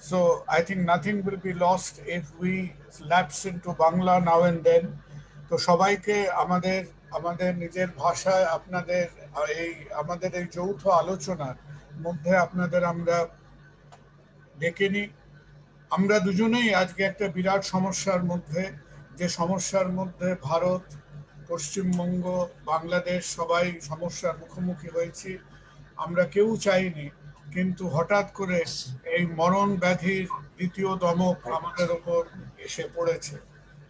So I think nothing will be lost if we lapse into Bangla now and then. তো সবাইকে আমাদের আমাদের নিজের ভাষায় আপনাদের এই আমাদের এই যৌথ আলোচনার মধ্যে আপনাদের আমরা ডেকে নিই। আমরা দুজনেই আজকে একটা বিরাট সমস্যার মধ্যে, যে সমস্যার মধ্যে ভারত, পশ্চিমবঙ্গ, বাংলাদেশ সবাই সমস্যার মুখোমুখি হয়েছি। আমরা কেউ চাইনি, কিন্তু হঠাৎ করে এই মরণ ব্যাধির দ্বিতীয় দমক আমাদের ওপর এসে পড়েছে।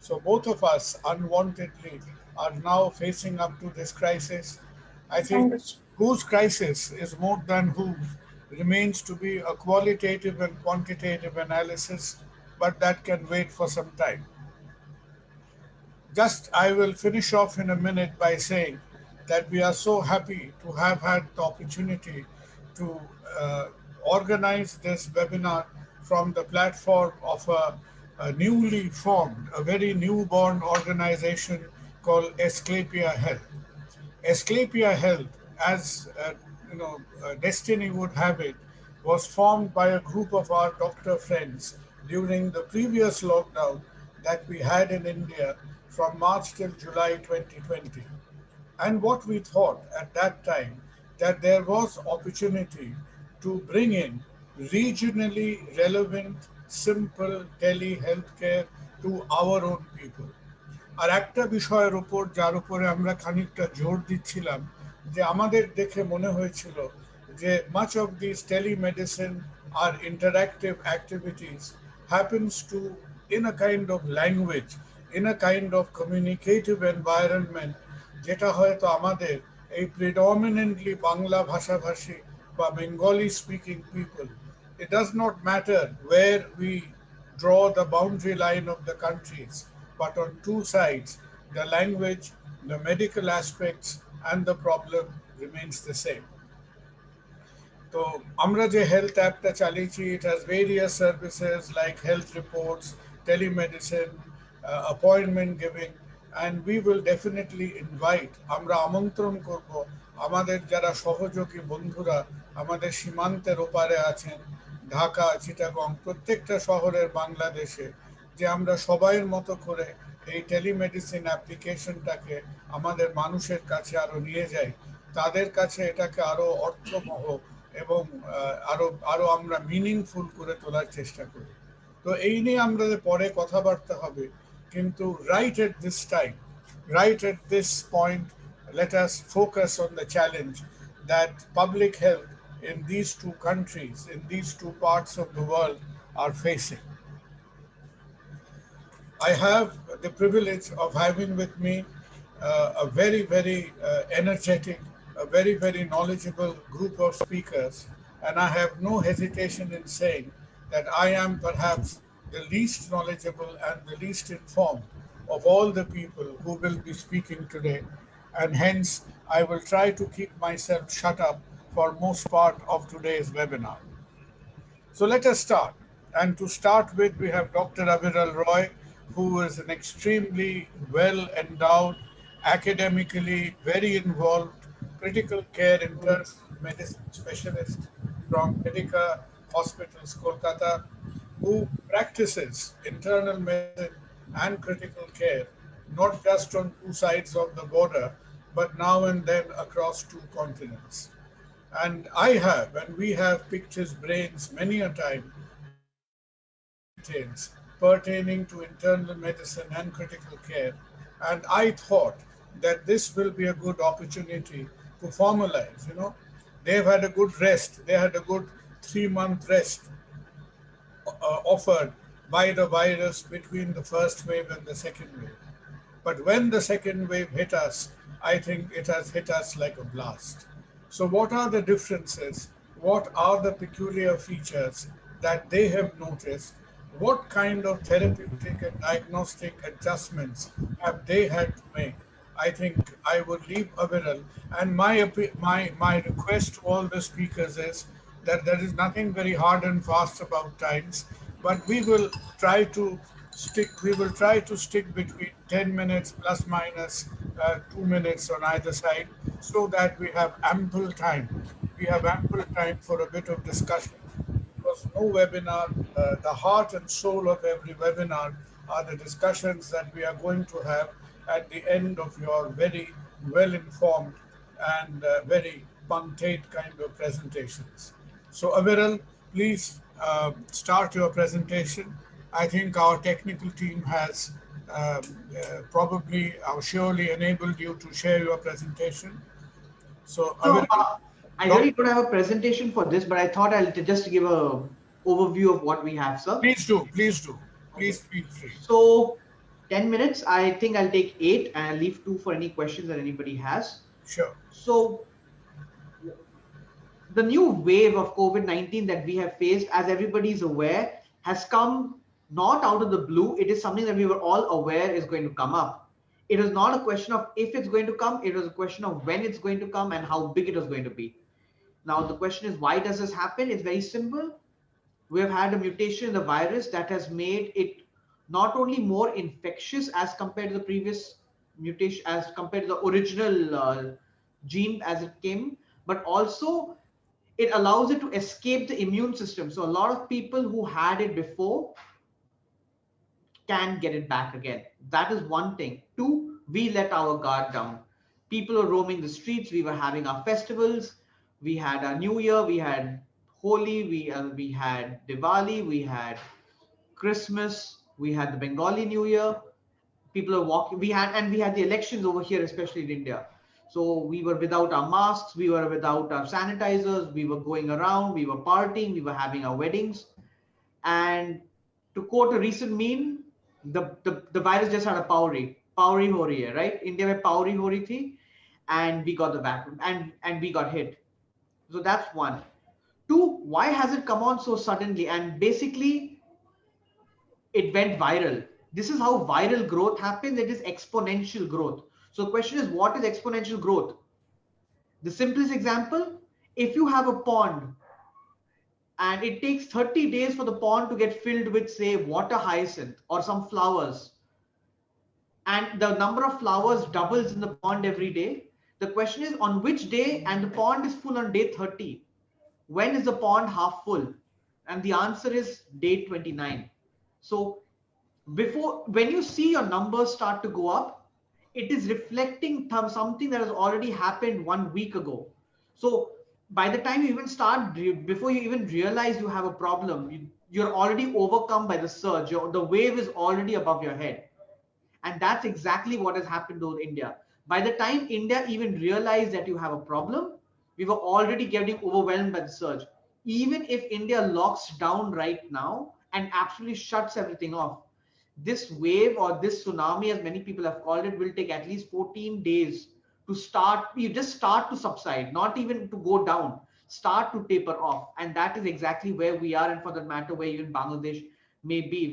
So both of us unwantedly are now facing up to this crisis. I think whose crisis is more than whose remains to be a qualitative and quantitative analysis, but that can wait for some time. Just I will finish off in a minute by saying that we are so happy to have had the opportunity to organize this webinar from the platform of a newly formed, a very newborn organization called Asclepius Health. Asclepius Health, as destiny would have it, was formed by a group of our doctor friends during the previous lockdown that we had in India from March till July 2020. And what we thought at that time, that there was opportunity to bring in regionally relevant, simple telehealthcare to our own people. আর একটা বিষয়ের উপর, যার উপরে আমরা খানিকটা জোর দিচ্ছিলাম, যে আমাদের দেখে মনে হয়েছিল যে much of these telemedicine or interactive activities happens to in a kind of language, in a kind of communicative environment, যেটা হয়তো আমাদের এই predominantly বাংলা ভাষাভাষী বা Bengali speaking people, it does not matter where we draw the boundary line of the countries, but on two sides, the language, the medical aspects, and the problem remains the same. তো আমরা যে health অ্যাপটা চালিয়েছি, it has various services like health reports, telemedicine, appointment giving, and we will definitely invite, আমরা আমন্ত্রণ করব আমাদের যারা সহযোগী বন্ধুরা আমাদের সীমান্তের ওপারে আছেন, ঢাকা, চিটাগং, প্রত্যেকটা শহরের বাংলাদেশে, যে আমরা সবাইয়ের মতো করে এই টেলিমেডিসিন অ্যাপ্লিকেশনটাকে আমাদের মানুষের কাছে আরো নিয়ে যাই, তাদের কাছে এটাকে আরো অর্থবহ এবং আরো আরো আমরা মিনিংফুল করে তোলার চেষ্টা করি। তো এই নিয়ে আমাদের পরে কথাবার্তা হবে, কিন্তু right at this point, let us focus on the challenge that public health in these two countries, in these two parts of the world, are facing. I have the privilege of having with me a very, very energetic, a very, very knowledgeable group of speakers. And I have no hesitation in saying that I am perhaps the least knowledgeable and the least informed of all the people who will be speaking today. And hence, I will try to keep myself shut up for most part of today's webinar. So let us start. And to start with, we have Dr. Aviral Roy, who is an extremely well endowed, academically very involved, critical care internal medicine specialist from Medica Hospitals, Kolkata, who practices internal medicine and critical care, not just on two sides of the border, but now and then across two continents. And we have picked his brains many a time on many details pertaining to internal medicine and critical care. And I thought that this will be a good opportunity to formalize. They've had a good rest. They had a good 3 month rest offered by the virus between the first wave and the second wave. But when the second wave hit us, I think it has hit us like a blast. So, what are the differences? What are the peculiar features that they have noticed? What kind of therapeutic and diagnostic adjustments have they had to make? I think I would leave Aviral. And my request to all the speakers is that there is nothing very hard and fast about times, but we will try to stick between 10 minutes plus minus 2 minutes on either side, so that we have ample time for a bit of discussion, because no webinar, the heart and soul of every webinar are the discussions that we are going to have at the end of your very well informed and very punctate kind of presentations. So, Aviral, please start your presentation. I think our technical team has probably or surely enabled you to share your presentation. So, So Aviral, I really don't have a presentation for this, but I thought I'll just give a overview of what we have, sir. please do, please do, Okay. please feel free. So 10 minutes. I think I'll take 8 and I'll leave 2 for any questions that anybody has. Sure. So the new wave of COVID-19 that we have faced, as everybody is aware, has come not out of the blue. It is something that we were all aware is going to come up. It is not a question of if it's going to come, it was a question of when it's going to come and how big it is going to be. Now, the question is, why does this happen? It's very simple. We have had a mutation in the virus that has made it not only more infectious as compared to the previous mutation, as compared to the original gene as it came, but also it allows it to escape the immune system. So a lot of people who had it before can get it back again. That is one thing. Two, we let our guard down. People are roaming the streets. We were having our festivals. We had our New Year. We had Holi. We had Diwali. We had Christmas. We had the Bengali New Year. People are walking. We had the elections over here, especially in India. So we were without our masks. We were without our sanitizers. We were going around. We were partying. We were having our weddings. And to quote a recent meme, the virus just had a powry ho rahi hai, right? India mein powry ho rahi thi, and we got the vacuum and we got hit. So that's one. Two, why has it come on so suddenly? And basically, it went viral. This is how viral growth happens. It is exponential growth. So the question is, what is exponential growth? The simplest example: if you have a pond and it takes 30 days for the pond to get filled with, say, water hyacinth or some flowers, and the number of flowers doubles in the pond every day, the question is on which day, and the pond is full on day 30. When is the pond half full? And the answer is day 29. So when you see your numbers start to go up, it is reflecting something that has already happened 1 week ago. So by the time you even start, before you even realize you have a problem, you're already overcome by the surge. The wave is already above your head. And that's exactly what has happened to India. By the time India even realized that you have a problem, we were already getting overwhelmed by the surge. Even if India locks down right now and absolutely shuts everything off, this wave or this tsunami, as many people have called it, will take at least 14 days to start. You just start to subside, not even to go down, start to taper off. And that is exactly where we are, and for that matter, where even Bangladesh may be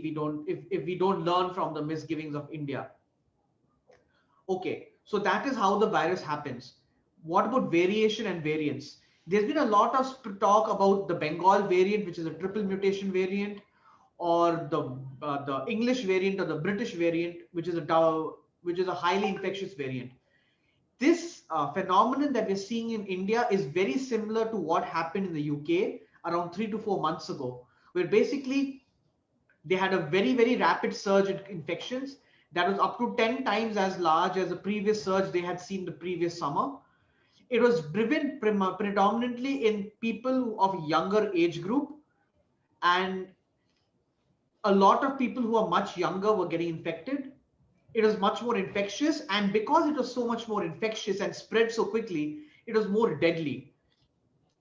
if we don't learn from the misgivings of India. Okay, so that is how the virus happens. What about variation and variants? There's been a lot of talk about the Bengal variant, which is a triple mutation variant, or the English variant or the British variant, which is a highly infectious variant. This phenomenon that we're seeing in India is very similar to what happened in the UK around 3 to 4 months ago, where basically they had a very, very rapid surge in infections that was up to 10 times as large as the previous surge they had seen the previous summer. It was driven predominantly in people of younger age group, and a lot of people who are much younger were getting infected. It was much more infectious, and because it was so much more infectious and spread so quickly, it was more deadly.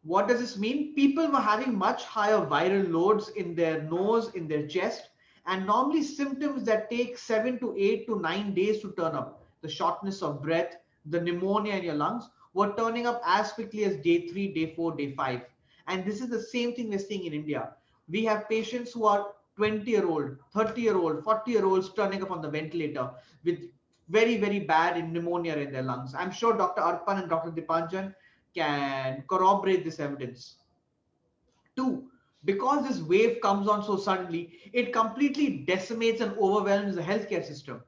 What does this mean? People were having much higher viral loads in their nose, in their chest, and normally symptoms that take 7 to 8 to 9 days to turn up, the shortness of breath, the pneumonia in your lungs, were turning up as quickly as day 3, day 4, day 5. And this is the same thing we're seeing in India. We have patients who are 20-year-old, 30-year-old, 40-year-olds turning up on the ventilator with very, very bad pneumonia in their lungs. I'm sure Dr. Arpan and Dr. Dipanjan can corroborate this evidence. Two, because this wave comes on so suddenly, it completely decimates and overwhelms the healthcare system.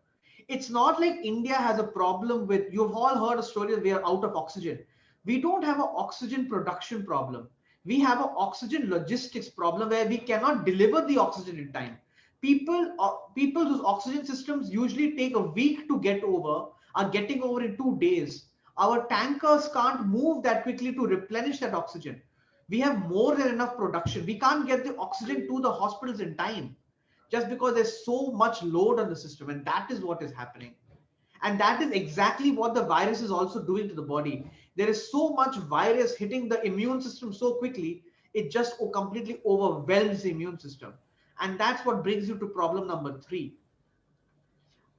It's not like India has a problem with, you've all heard a story that we are out of oxygen. We don't have an oxygen production problem. We have an oxygen logistics problem where we cannot deliver the oxygen in time. People whose oxygen systems usually take a week to get over are getting over in 2 days. Our tankers can't move that quickly to replenish that oxygen. We have more than enough production. We can't get the oxygen to the hospitals in time just because there's so much load on the system, and that is what is happening. And that is exactly what the virus is also doing to the body. There is so much virus hitting the immune system so quickly, it just completely overwhelms the immune system. And that's what brings you to problem number 3.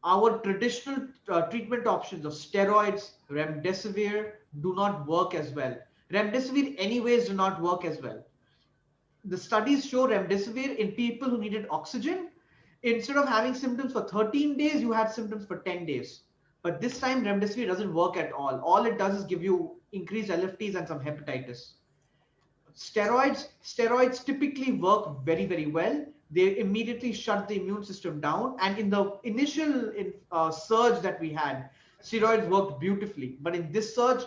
Our traditional treatment options of steroids, remdesivir, do not work as well. Remdesivir anyways do not work as well. The studies show remdesivir in people who needed oxygen, instead of having symptoms for 13 days, you had symptoms for 10 days. But this time remdesivir doesn't work at all. All it does is give you increased LFTs and some hepatitis. Steroids typically work very, very well. They immediately shut the immune system down. And in the initial surge that we had, steroids worked beautifully. But in this surge,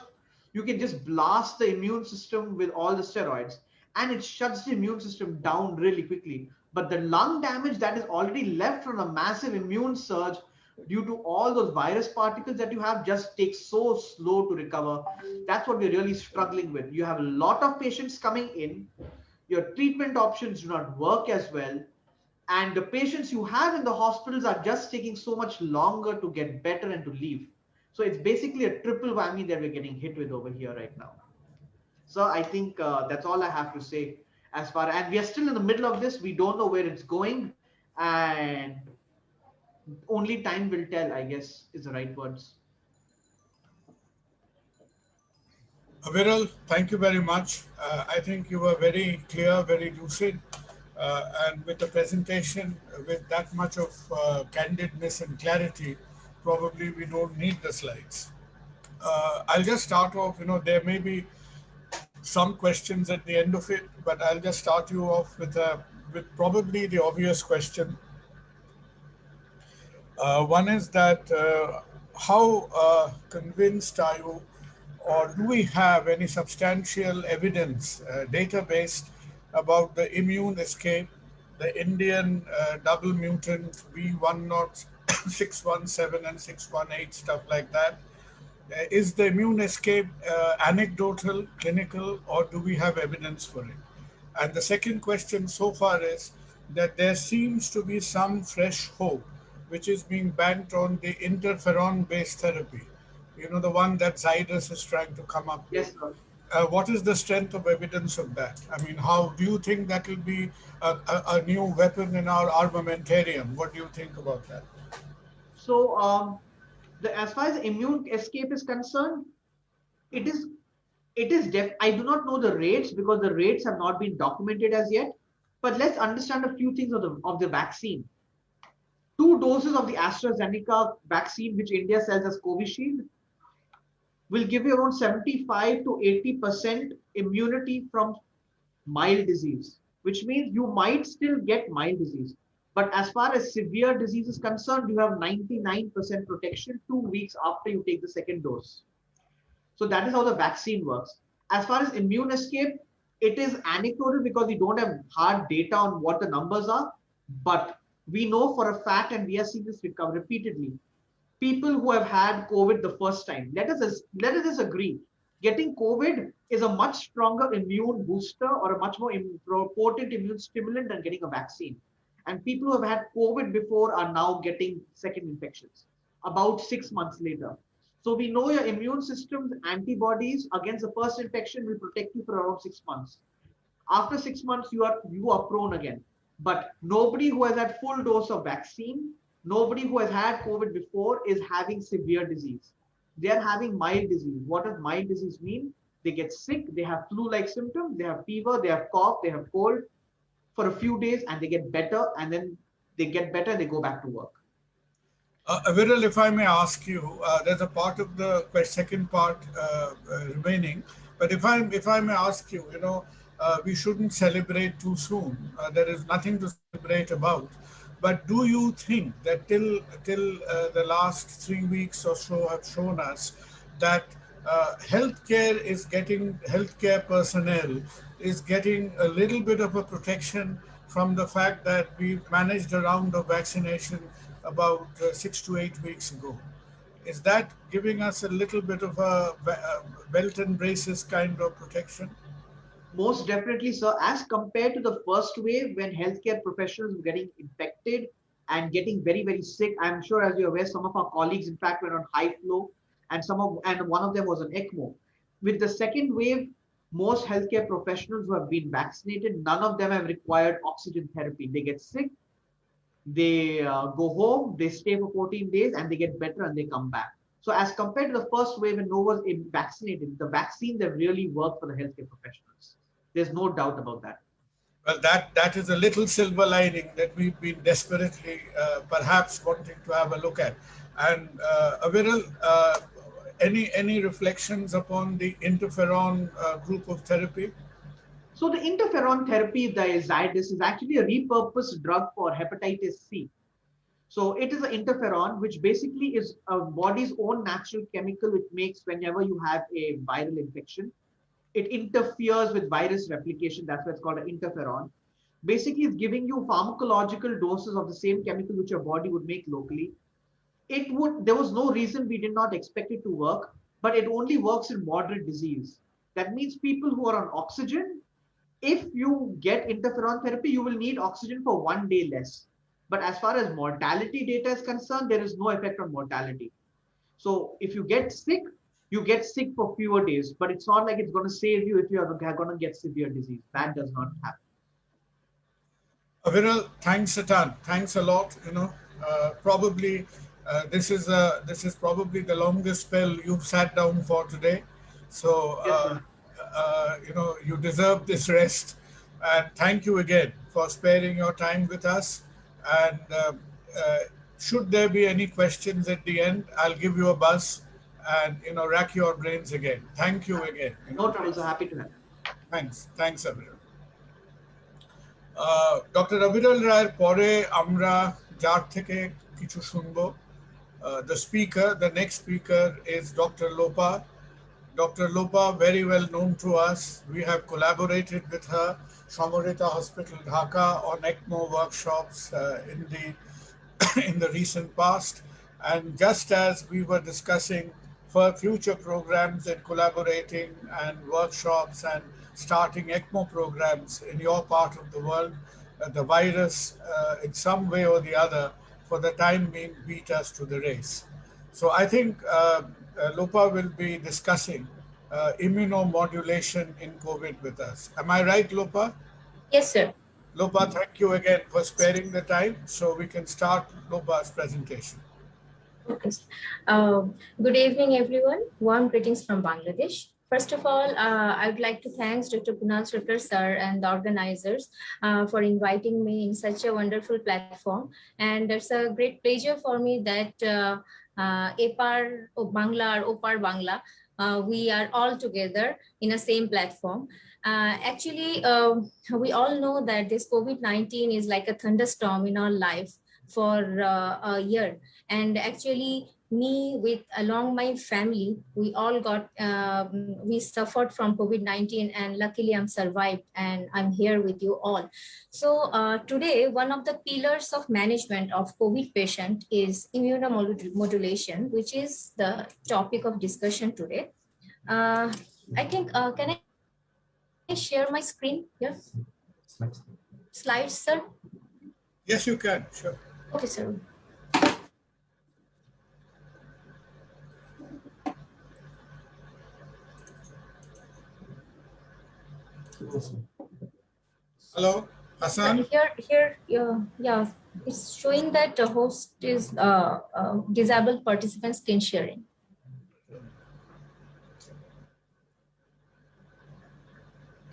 you can just blast the immune system with all the steroids, and it shuts the immune system down really quickly. But the lung damage that is already left from a massive immune surge due to all those virus particles that you have just takes so slow to recover. That's what we're really struggling with. You have a lot of patients coming in, your treatment options do not work as well, and the patients you have in the hospitals are just taking so much longer to get better and to leave. So it's basically a triple whammy that we're getting hit with over here right now. So I think that's all I have to say as far, and we are still in the middle of this. We don't know where it's going, and only time will tell, I guess, is the right words. Viral, thank you very much. I think you were very clear, very lucid, and with the presentation, with that much of candidness and clarity, probably we don't need the slides. I'll just start off, there may be some questions at the end of it, but I'll just start you off with probably the obvious question. One is that how convinced are you, or do we have any substantial evidence, data-based, about the immune escape, the Indian double mutant B10617 and 618, stuff like that? Is the immune escape anecdotal, clinical, or do we have evidence for it? And the second question so far is that there seems to be some fresh hope which is being banked on the interferon-based therapy, the one that Zydus is trying to come up with. Yes, sir. What is the strength of evidence of that? I mean, how do you think that will be a new weapon in our armamentarium? What do you think about that? So as far as immune escape is concerned, it is I do not know the rates because the rates have not been documented as yet. But let's understand a few things of the vaccine. 2 doses of the AstraZeneca vaccine, which India sells as Covishield, will give you around 75 to 80% immunity from mild disease, which means you might still get mild disease. But as far as severe disease is concerned, you have 99% protection 2 weeks after you take the second dose. So that is how the vaccine works. As far as immune escape, it is anecdotal because we don't have hard data on what the numbers are, but we know for a fact, and we have seen this recover repeatedly. People who have had COVID the first time, let us just agree, getting COVID is a much stronger immune booster or a much more potent immune stimulant than getting a vaccine. And people who have had COVID before are now getting second infections about 6 months later. So we know your immune system's antibodies against the first infection will protect you for around 6 months. After 6 months, you are prone again. But nobody who has had full dose of vaccine, nobody who has had COVID before is having severe disease. They are having mild disease. What does mild disease mean? They get sick, they have flu-like symptoms, they have fever, they have cough, they have cold for a few days, and they get better, and then they get better, they go back to work. Viral, if I may ask you, there's a part of the second part remaining, but if I may ask you, we shouldn't celebrate too soon. There is nothing to celebrate about. But do you think that till the last 3 weeks or so have shown us that healthcare personnel is getting a little bit of a protection from the fact that we managed a round of vaccination about 6 to 8 weeks ago. Is that giving us a little bit of a belt and braces kind of protection? Most definitely, sir. As compared to the first wave, when healthcare professionals were getting infected and getting very, very sick, I'm sure, as you're aware, some of our colleagues, in fact, were on high flow, and one of them was on ECMO. With the second wave, most healthcare professionals who have been vaccinated, none of them have required oxygen therapy. They get sick, they go home, they stay for 14 days, and they get better and they come back. So, as compared to the first wave when no one was vaccinated, the vaccines have really worked for the healthcare professionals. There's no doubt about that. Well, that is a little silver lining that we've been desperately perhaps wanting to have a look at. And Aviral, any reflections upon the interferon group of therapy? So the interferon therapy, the Zydus, is actually a repurposed drug for hepatitis C. So it is an interferon, which basically is a body's own natural chemical it makes whenever you have a viral infection. It interferes with virus replication. That's why it's called an interferon. Basically, it's giving you pharmacological doses of the same chemical which your body would make locally. There was no reason we did not expect it to work, but it only works in moderate disease. That means people who are on oxygen, if you get interferon therapy, you will need oxygen for 1 day less. But as far as mortality data is concerned, there is no effect on mortality. So if you get sick for fewer days, but it's not like it's going to save you if you are going to get severe disease. That does not happen. Aviral, thanks a ton. Thanks a lot. Probably this is probably the longest spell you've sat down for today. So Yes, you deserve this rest. And thank you again for sparing your time with us. And should there be any questions at the end, I'll give you a buzz and rack your brains again. Thank you again. no trouble. So happy to help. Thanks, Aviral. Doctor রবিরল রায়ের পরে আমরা যার থেকে কিছু শুনবো the speaker, the next speaker is Dr. Lopa. Dr. Lopa, very well known to us. We have collaborated with her, Samarita Hospital, Dhaka, on ECMO workshops in the recent past. And just as we were discussing for future programs and collaborating and workshops and starting ECMO programs in your part of the world, the virus in some way or the other for the time being beat us to the race. So I think Lopa will be discussing immunomodulation in COVID with us. Am I right, Lopa? Yes, sir. Lopa, thank you again for sparing the time so we can start Lopa's presentation. Okay. Good evening, everyone. Warm greetings from Bangladesh. First of all, I would like to thank Dr. Kunal Sirkar sir and the organizers for inviting me in such a wonderful platform. And it's a great pleasure for me that EPAR Bangla or OPAR Bangla, we are all together in the same platform. Actually, we all know that this COVID-19 is like a thunderstorm in our life for a year. And actually, me along my family, we suffered from COVID-19, and luckily I'm survived and I'm here with you all. So today, one of the pillars of management of COVID patient is immunomodulation, which is the topic of discussion today. I think, can I share my screen here? Slides, sir? Yes, you can, sure. Okay, sir. Hello, Hassan. Here, yeah, it's showing that the host is disabled participant screen sharing.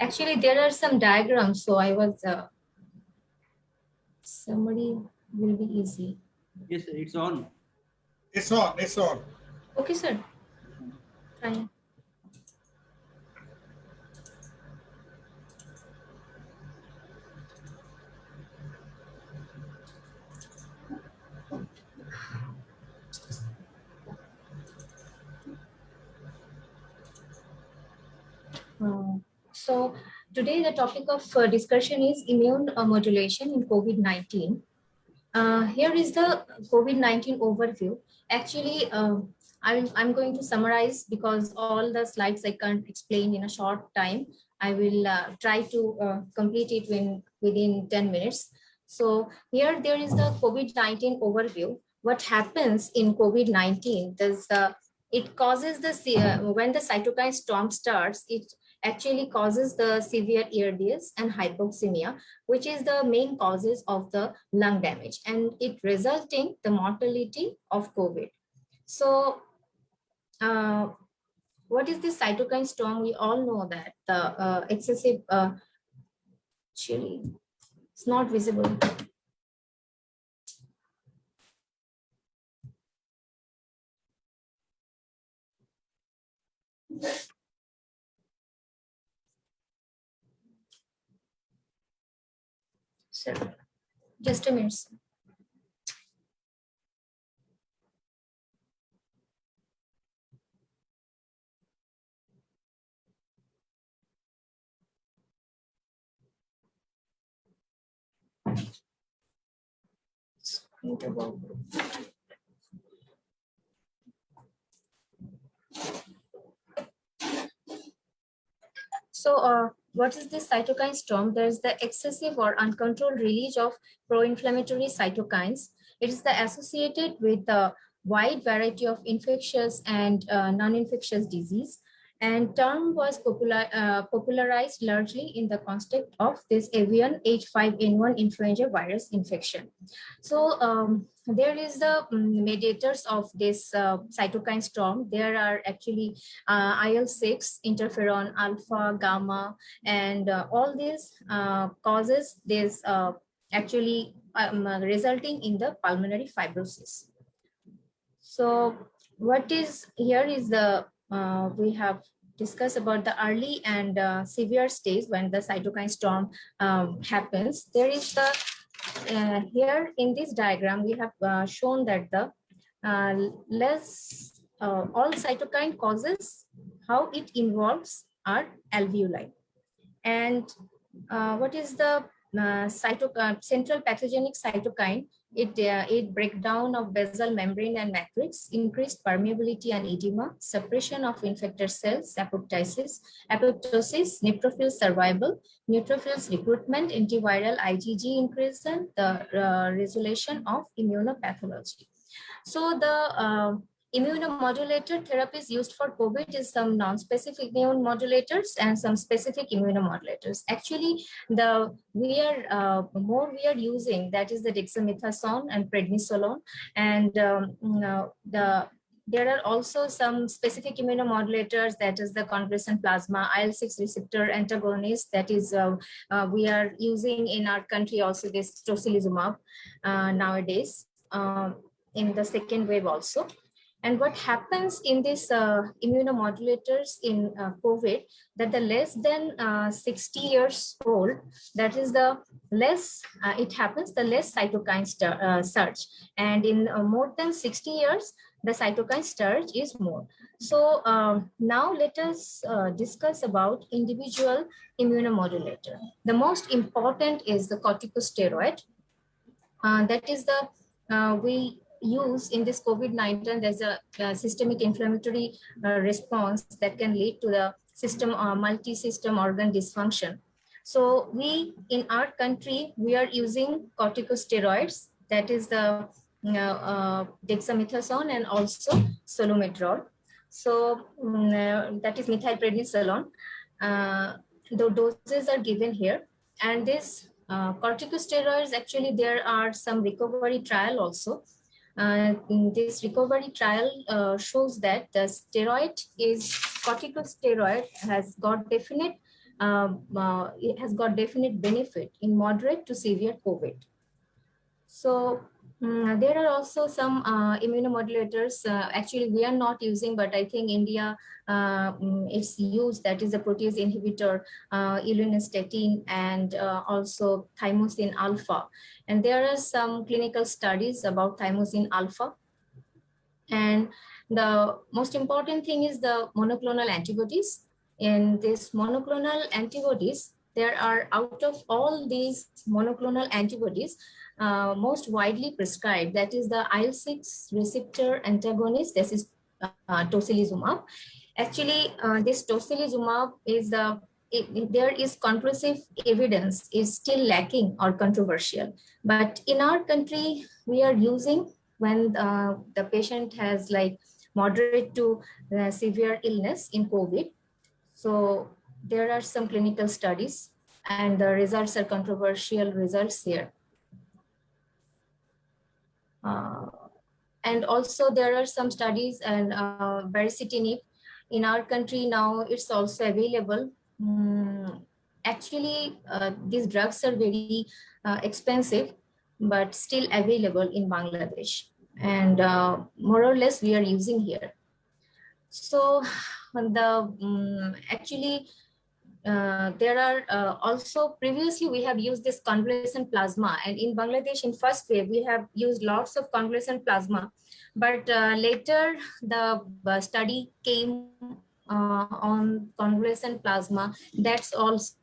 Actually, there are some diagrams, so I was summary will be easy. Yes, sir, it's on. It's on. Okay, sir. Fine. So Today the topic of discussion is immune modulation in COVID-19. Here is the COVID-19 overview. Actually, I'm going to summarize because all the slides I can't explain in a short time. I will try to complete it within 10 minutes. So here there is the COVID-19 overview. What happens in COVID-19 is it causes when the cytokine storm starts, it actually causes the severe ERDS and hypoxemia, which is the main causes of the lung damage, and it resulting the mortality of COVID. So what is this cytokine storm? We all know that the excessive actually it's not visible. So just a minute. So what is this cytokine storm? There's the excessive or uncontrolled release of pro-inflammatory cytokines. It is associated with a wide variety of infectious and non-infectious disease. And term was popularized largely in the context of this avian H5N1 influenza virus infection. So there is the mediators of this cytokine storm. There are actually IL-6, interferon, alpha, gamma, and all these causes this actually resulting in the pulmonary fibrosis. So what is here is the we have discussed about the early and severe stage when the cytokine storm happens. There is the here in this diagram we have shown that the all cytokine causes, how it involves are alveoli. And what is the central pathogenic cytokine? It breakdown of basal membrane and matrix, increased permeability and edema, suppression of infected cells, apoptosis, neutrophil survival, neutrophils recruitment, antiviral IgG increase, and the resolution of immunopathology. So the immunomodulator therapies used for COVID is some non-specific immune modulators and some specific immunomodulators. Actually, we are using, that is the dexamethasone and prednisolone, and there are also some specific immunomodulators, that is the convalescent plasma, IL-6 receptor antagonist, that is we are using in our country also this tocilizumab nowadays in the second wave also. And what happens in these immunomodulators in COVID, that the less than 60 years old, that is the less it happens, the less cytokine surge. And in more than 60 years, the cytokine surge is more. So now let us discuss about individual immunomodulator. The most important is the corticosteroid. That is the we use in this COVID-19. There's a systemic inflammatory response that can lead to the system multi-system organ dysfunction. So we in our country, we are using corticosteroids, that is the dexamethasone and also solomedrol. So that is methylprednisolone. The doses are given here, and this corticosteroids, actually there are some recovery trial also. This recovery trial shows that the corticosteroid has got definite benefit in moderate to severe COVID. So there are also some immunomodulators. Actually, we are not using, but I think India it's used. That is a protease inhibitor, ulunostatin, and also thymosin alpha. And there are some clinical studies about thymosin alpha. And the most important thing is the monoclonal antibodies. In these monoclonal antibodies, there are, out of all these monoclonal antibodies, most widely prescribed, that is the IL-6 receptor antagonist, this is tocilizumab. Actually, this tocilizumab is there is conclusive evidence is still lacking or controversial. But in our country, we are using when the patient has like moderate to severe illness in COVID. So there are some clinical studies and the results are controversial results here. And also there are some studies and baricitinib in our country now it's also available. Actually, these drugs are very expensive, but still available in Bangladesh. And more or less we are using here. So actually, there are also previously we have used this convalescent plasma, and in Bangladesh in first wave we have used lots of convalescent plasma, but later the study came on convalescent plasma. That's also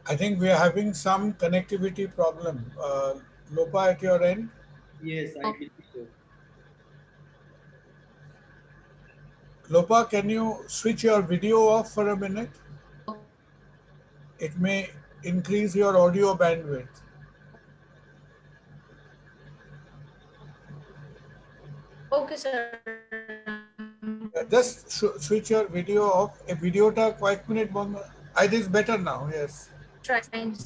I think we are having some connectivity problem. Lopa at your end? Yes, I believe so. Lopa, can you switch your video off for a minute? It may increase your audio bandwidth. okay, sir. Just switch your video off. A video ta quick minute bond. I think it's better now. Yes. Trying.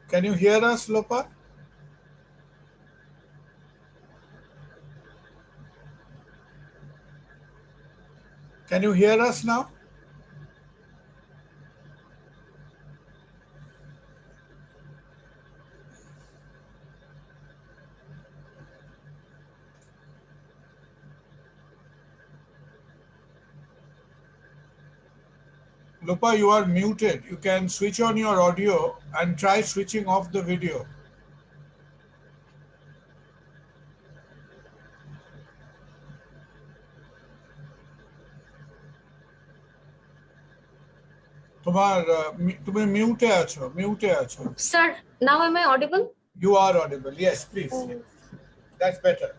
Can you hear us, Lopa? Can you hear us now? Lopa, you are muted. You can switch on your audio and try switching off the video. তুমি মিউটে আছো Sir, now am I audible? You are audible. Yes, please. Yes. That's better.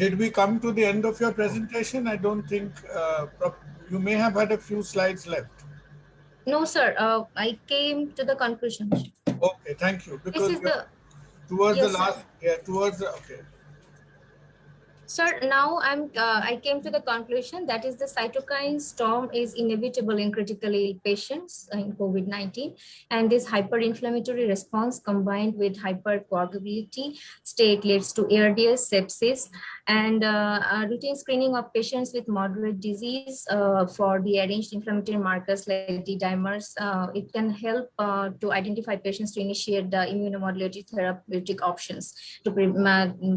Did we come to the end of your presentation? I don't think you may have had a few slides left. No, sir. I came to the conclusion. Okay, thank you. Because This is the towards yes, the last, yeah, towards the okay. Sir, now I came to the conclusion that is the cytokine storm is inevitable in critically ill patients in COVID-19, and this hyperinflammatory response combined with hypercoagulability state leads to ARDS, sepsis, and routine screening of patients with moderate disease for the arranged inflammatory markers like D-dimers. It can help to identify patients to initiate the immunomodulatory therapeutic options to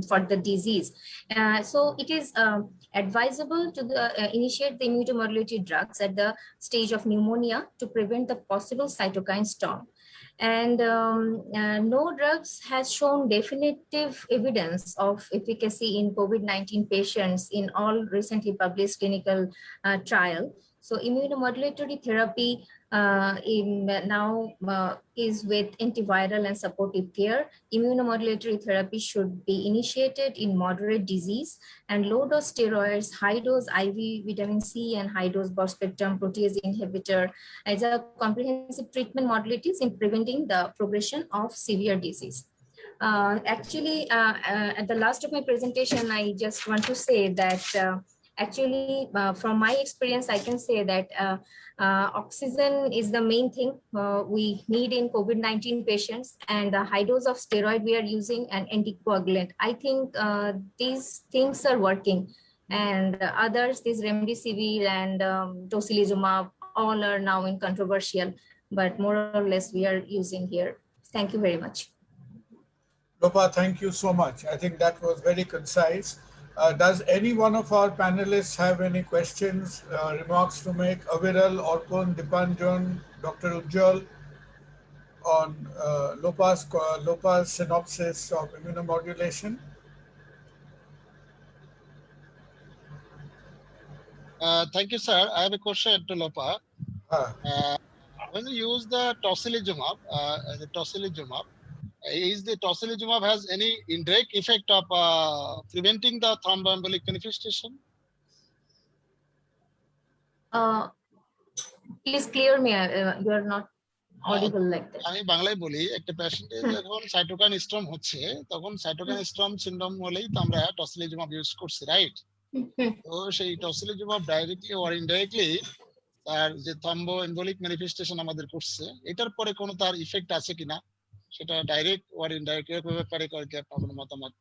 for the disease. So it is advisable to initiate the immunomodulatory drugs at the stage of pneumonia to prevent the possible cytokine storm. And no drugs has shown definitive evidence of efficacy in COVID-19 patients in all recently published clinical trial. So immunomodulatory therapy now is with antiviral and supportive care. Immunomodulatory therapy should be initiated in moderate disease, and low-dose steroids, high-dose IV vitamin C, and high-dose broad-spectrum protease inhibitor as a comprehensive treatment modalities in preventing the progression of severe disease. Actually, at the last of my presentation, I just want to say that actually, from my experience, I can say that oxygen is the main thing we need in COVID-19 patients, and the high dose of steroid we are using and anticoagulant. I think these things are working, and others, this remdesivir and tocilizumab, all are now in controversial, but more or less we are using here. Thank you very much. Lopa, thank you so much. I think that was very concise. Does any one of our panelists have any questions, remarks to make? Aviral, Orpon, Dipanjan, Dr. Ujjwal, on Lopa's synopsis of immunomodulation? Thank you, sir. I have a question to Lopa. Ah. When you use the tocilizumab, is the tocilizumab has any indirect effect of preventing the thromboembolic manifestation? Please clear me. You are not audible like that. আমি বাংলায় বলি একটা পেশেন্টের যখন cytokine storm হচ্ছে তখন cytokine storm syndrome হলেই তো আমরা টসিলিজুমাব ইউজ করছি, রাইট? তো সেই টসিলিজুমাব ডাইরেক্টলি অর ইনডাইরেক্টলি তার যে থ্রম্বোএম্বোলিক ম্যানিফেস্টেশন আমাদের করছে, এটার পরে কোনো তার ইফেক্ট আছে কিনা, সেটা ডাইরেক্ট অর ইনডাইরেক্ট এর ব্যাপারে কয়েকটা আপনার মতামত।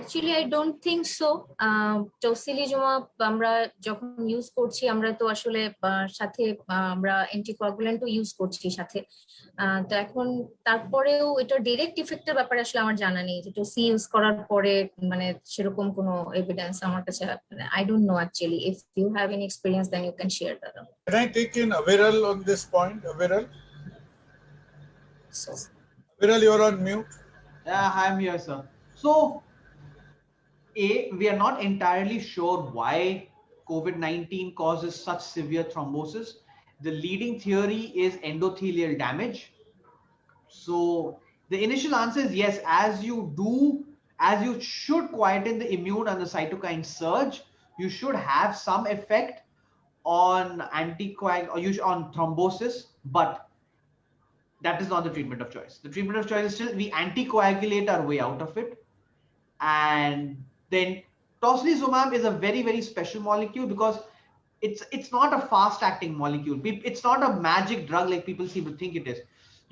Actually, I don't think so. Tocilizumab আমরা যখন ইউজ করছি আমরা তো আসলে সাথে আমরা অ্যান্টিকোয়াগুল্যান্ট ও ইউজ করছি সাথে। তো এখন তারপরেও এটা ডাইরেক্ট ইফেক্টের ব্যাপারে আসলে আমার জানা নেই যে টোসি ইউজ করার পরে মানে সেরকম কোনো এভিডেন্স আমার কাছে I don't know actually. If you have any experience then you can share that. Can I take in Aviral on this point? Aviral? So, Aviral, you're on mute. Yeah, I'm here, sir. So, we are not entirely sure why COVID-19 causes such severe thrombosis. The leading theory is endothelial damage. So the initial answer is yes, as you should quieten the immune and the cytokine surge, you should have some effect on on thrombosis, but that is not the treatment of choice. The treatment of choice is still we anticoagulate our way out of it. And then tocilizumab is a very, very special molecule because it's not a fast acting molecule. It's not a magic drug like people seem to think it is.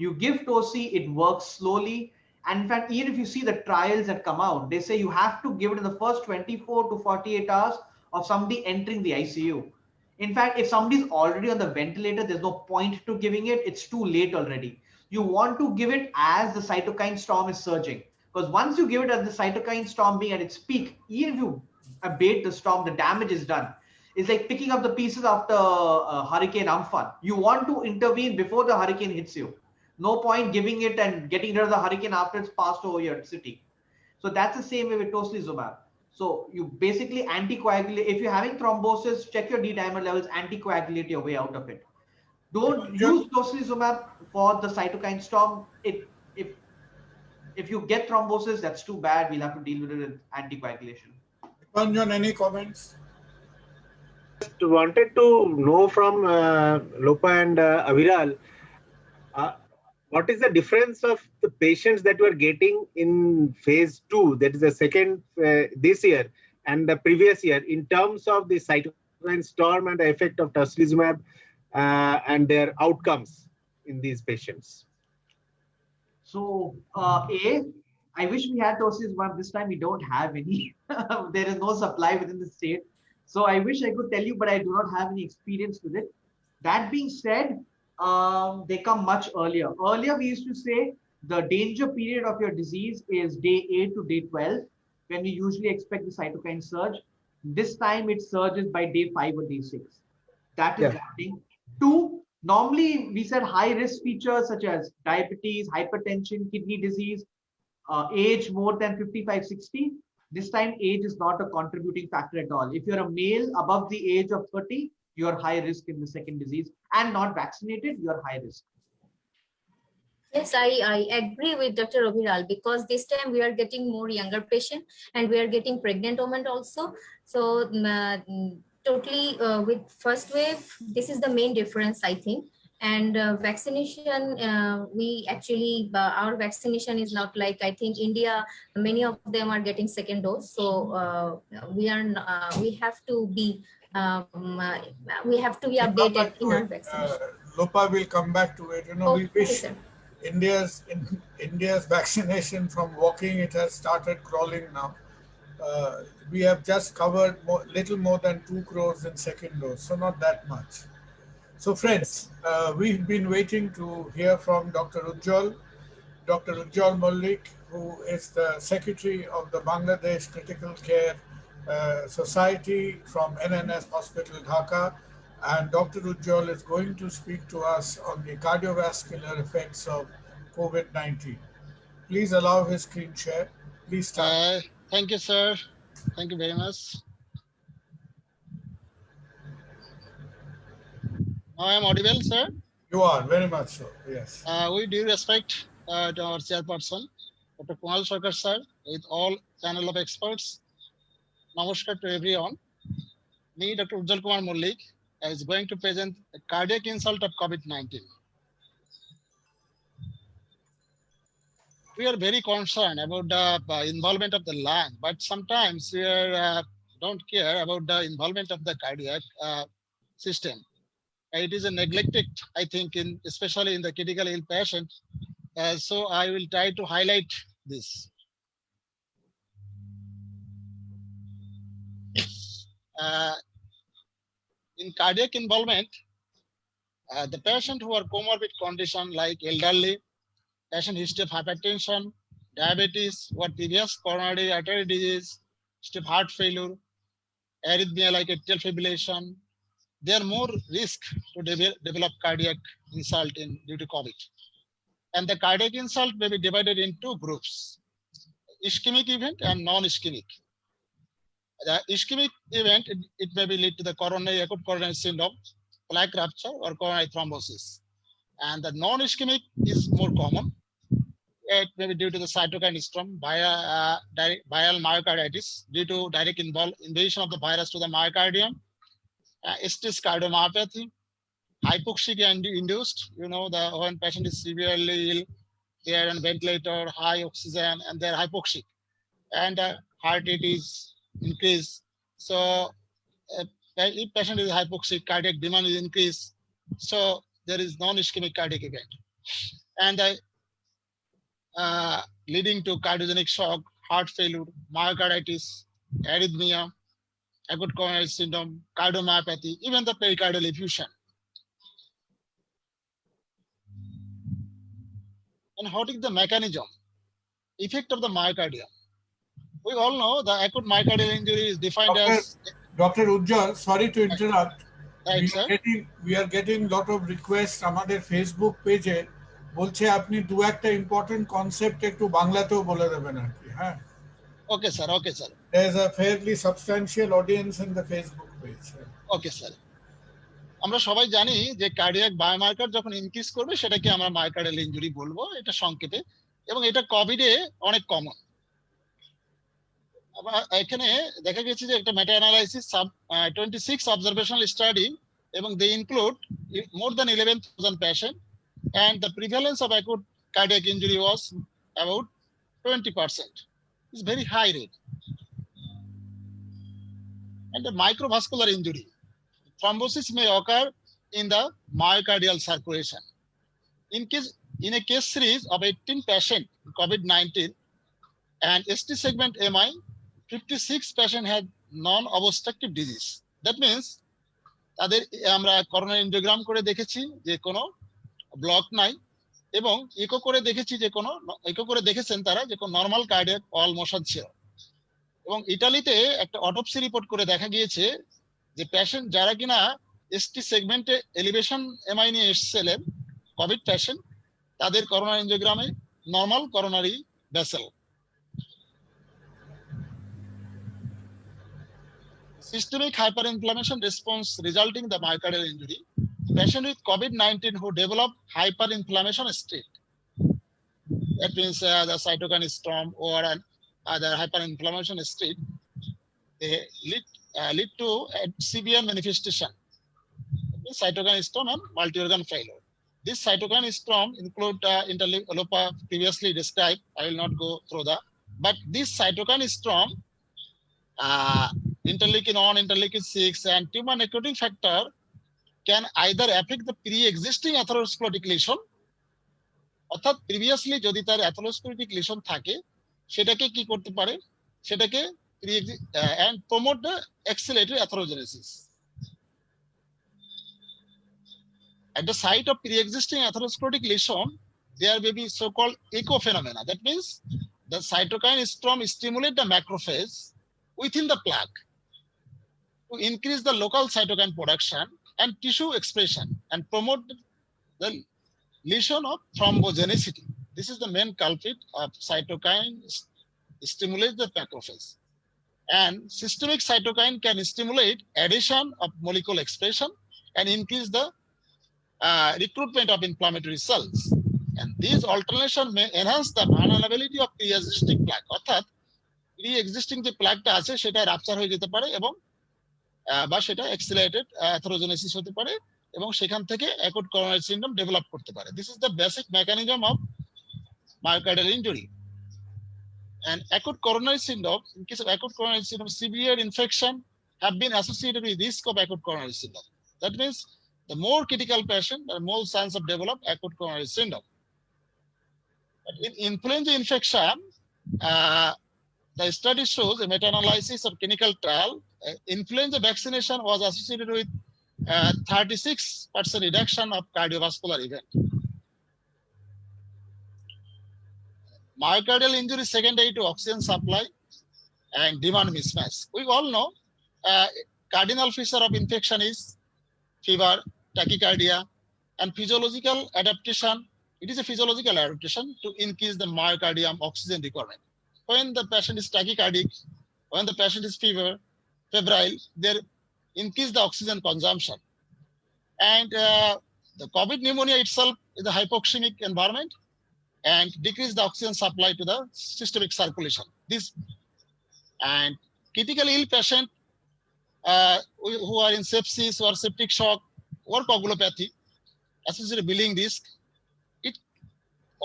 You give toci, it works slowly. And in fact, even if you see the trials that come out, they say you have to give it in the first 24 to 48 hours of somebody entering the ICU. In fact, if somebody's already on the ventilator, there's no point to giving it. It's too late already. You want to give it as the cytokine storm is surging. Because once you give it at the cytokine storm being at its peak, even if you abate the storm, the damage is done. It's like picking up the pieces after Hurricane Amphan. You want to intervene before the hurricane hits you. No point giving it and getting rid of the hurricane after it's passed over your city. So that's the same way with tocilizumab. So you basically anticoagulate. If you're having thrombosis, check your D-dimer levels, anticoagulate your way out of it. Don't use tocilizumab for the cytokine storm. If you get thrombosis, that's too bad. We'll have to deal with it with anticoagulation. Panjan, any comments? Just wanted to know from Lopa and Aviral, what is the difference of the patients that were getting in phase 2, that is the second this year, and the previous year in terms of the cytokine storm and the effect of tocilizumab and their outcomes in these patients? So, I wish we had tocilizumab. This time we don't have any. There is no supply within the state. So I wish I could tell you, but I do not have any experience with it. That being said, they come much earlier. Earlier, we used to say the danger period of your disease is day 8 to day 12, when we usually expect the cytokine surge. This time it surges by day 5 or day 6. That is one thing. 2, normally we said high risk features such as diabetes, hypertension, kidney disease, age more than 55, 60. This time age is not a contributing factor at all. If you're a male above the age of 30, you're high risk in the second disease, and not vaccinated, you're high risk. Yes, I agree with Dr. Aviral because this time we are getting more younger patient and we are getting pregnant women also. So totally with first wave, this is the main difference, I think. And vaccination, we actually, our vaccination is not like, I think India, many of them are getting second dose. So we have to be updated in our vaccination. Lopa will come back to it. You know, we wish Okay, India's vaccination from walking, it has started crawling now. We have just covered little more than 2 crores in second dose, so not that much. So friends, we've been waiting to hear from Dr. Ujjwal Mallik, who is the Secretary of the Bangladesh Critical Care Society from NNS Hospital, Dhaka. And Dr. Ujjwal is going to speak to us on the cardiovascular effects of COVID-19. Please allow his screen share. Please start. Thank you, sir. Thank you very much. Now I am audible, sir. You are very much so, yes. With due respect to our chairperson, Dr. Kunal Sarkar, sir, with all panel of experts, namaskar to everyone. Me, Dr. Ujjwal Kumar Mallik, is going to present a cardiac insult of COVID-19. We are very concerned about the involvement of the lung, but sometimes we don't care about the involvement of the cardiac system. It is a neglected, I think, especially in the critical ill patient. So I will try to highlight this. In cardiac involvement, the patient who are comorbid condition like elderly, patient history of hypertension, diabetes, or previous coronary artery disease, stiff heart failure, arrhythmia like atrial fibrillation, they are more risk to develop cardiac insult due to COVID. And the cardiac insult may be divided in two groups, ischemic event and non-ischemic. The ischemic event, it may be lead to the acute coronary syndrome, plaque rupture, or coronary thrombosis. And the non-ischemic is more common. It may be due to the cytokine storm, viral myocarditis, due to direct invasion of the virus to the myocardium, ST's cardiomyopathy, hypoxic induced, when patient is severely ill, they are on ventilator, high oxygen, and they're hypoxic, and heart rate is increased. So if patient is hypoxic, cardiac demand is increased. So there is non-ischemic cardiac event. And leading to cardiogenic shock, heart failure, myocarditis, arrhythmia, acute coronary syndrome, cardiomyopathy, even the pericardial effusion. And what is the mechanism? Effect of the myocardium. We all know the acute myocardial injury is defined as... Dr. Ujjwal, sorry to interrupt. Right, sir. We are getting lot of requests আমাদের Facebook পেজে বলছে আপনি দু একটা important concept একটু বাংলাতেও বলে দেবেন আর কি হ্যাঁ Okay, sir. Okay, sir. There is a fairly substantial audience in the Facebook page. Okay, sir. আমরা সবাই জানি যে কার্ডিয়াক বায়োমার্কার যখন ইনক্রিজ করবে সেটাকে আমরা মায়োকার্ডিয়াল ইনজুরি বলবো, এটা সংক্ষেপে, এবং এটা কোভিডে অনেক কমন। এখানে দেখা গেছে যে একটা মেটা অ্যানালাইসিস 26 অবজারভেশনাল স্টাডি, এবং they include more than 11,000 patients, and the prevalence of acute cardiac injury was about 20%. It's very high rate. And the microvascular injury, thrombosis may occur in the myocardial circulation. In a case series of 18 patients with COVID-19 and ST segment MI, 56 patients had non-obstructive disease. That means তাদের আমরা coronary angiogram করে দেখেছি যে কোনো block নাই, এবং eco করে দেখেছেন তারা যে কোনো নর্মাল কার্ডিয়াক ওয়াল মোশন ছিল। এবং ইটালিতে একটা অটোপসি রিপোর্ট করে দেখা গিয়েছে যে পেশেন্ট যারা কিনা এসটি সেগমেন্টে এলিভেশন এমআই নিয়ে এসেছিলেন কোভিড পেশেন্ট, তাদের করোনারি এনজিওগ্রামে normal coronary vessel. Systemic hyperinflammation response resulting in the myocardial injury. Patient with COVID-19 who develop hyperinflammation state. That means the cytokine storm or other hyperinflammation state, they lead to a severe manifestation. Cytokine storm and multi-organ failure. This cytokine storm include interleukin previously described. I will not go through that. But this cytokine storm, interleukin 1, interleukin 6, and tumor necrotic factor can either affect the pre-existing atherosclerotic lesion, অর্থাৎ previously যদি তার atherosclerotic lesion থাকে সেটাকে কি করতে পারে, সেটাকে and promote the accelerated atherogenisis. At the site of pre-existing atherosclerotic lesion, there may be so-called echo phenomena. That means the cytokine storm stimulate the macrophage within the plaque to increase the local cytokine production and tissue expression and promote the lesion of thrombogenicity. This is the main culprit of cytokine stimulate the macrophage. And systemic cytokine can stimulate addition of molecule expression and increase the recruitment of inflammatory cells. And these alternation may enhance the vulnerability of pre-existing plaque. অর্থাৎ pre-existing যে প্লাকটা আছে সেটা rupture হয়ে যেতে পারে এবং বা সেটা অ্যাক্সিলারেটেড অ্যাথেরোজেনেসিস হতে পারে এবং সেখান থেকে অ্যাকুট করোনারি সিনড্রোম ডেভেলপ করতে পারে। This is the basic mechanism of myocardial injury. And acute coronary syndrome, in case of acute coronary syndrome, severe infection have been associated with risk of acute coronary syndrome. That means the more critical patient, the more chance of develop acute coronary syndrome. But in influenza infection, the study shows a meta-analysis of clinical trial. Influenza vaccination was associated with 36% reduction of cardiovascular event. Myocardial injury is secondary to oxygen supply and demand mismatch. We all know cardinal feature of infection is fever, tachycardia, and physiological adaptation. It is a physiological adaptation to increase the myocardium oxygen requirement. When the patient is tachycardic, when the patient is febrile, they increase the oxygen consumption. And the COVID pneumonia itself is a hypoxemic environment and decrease the oxygen supply to the systemic circulation. This and critically ill patient who are in sepsis or septic shock or coagulopathy, associated bleeding risk,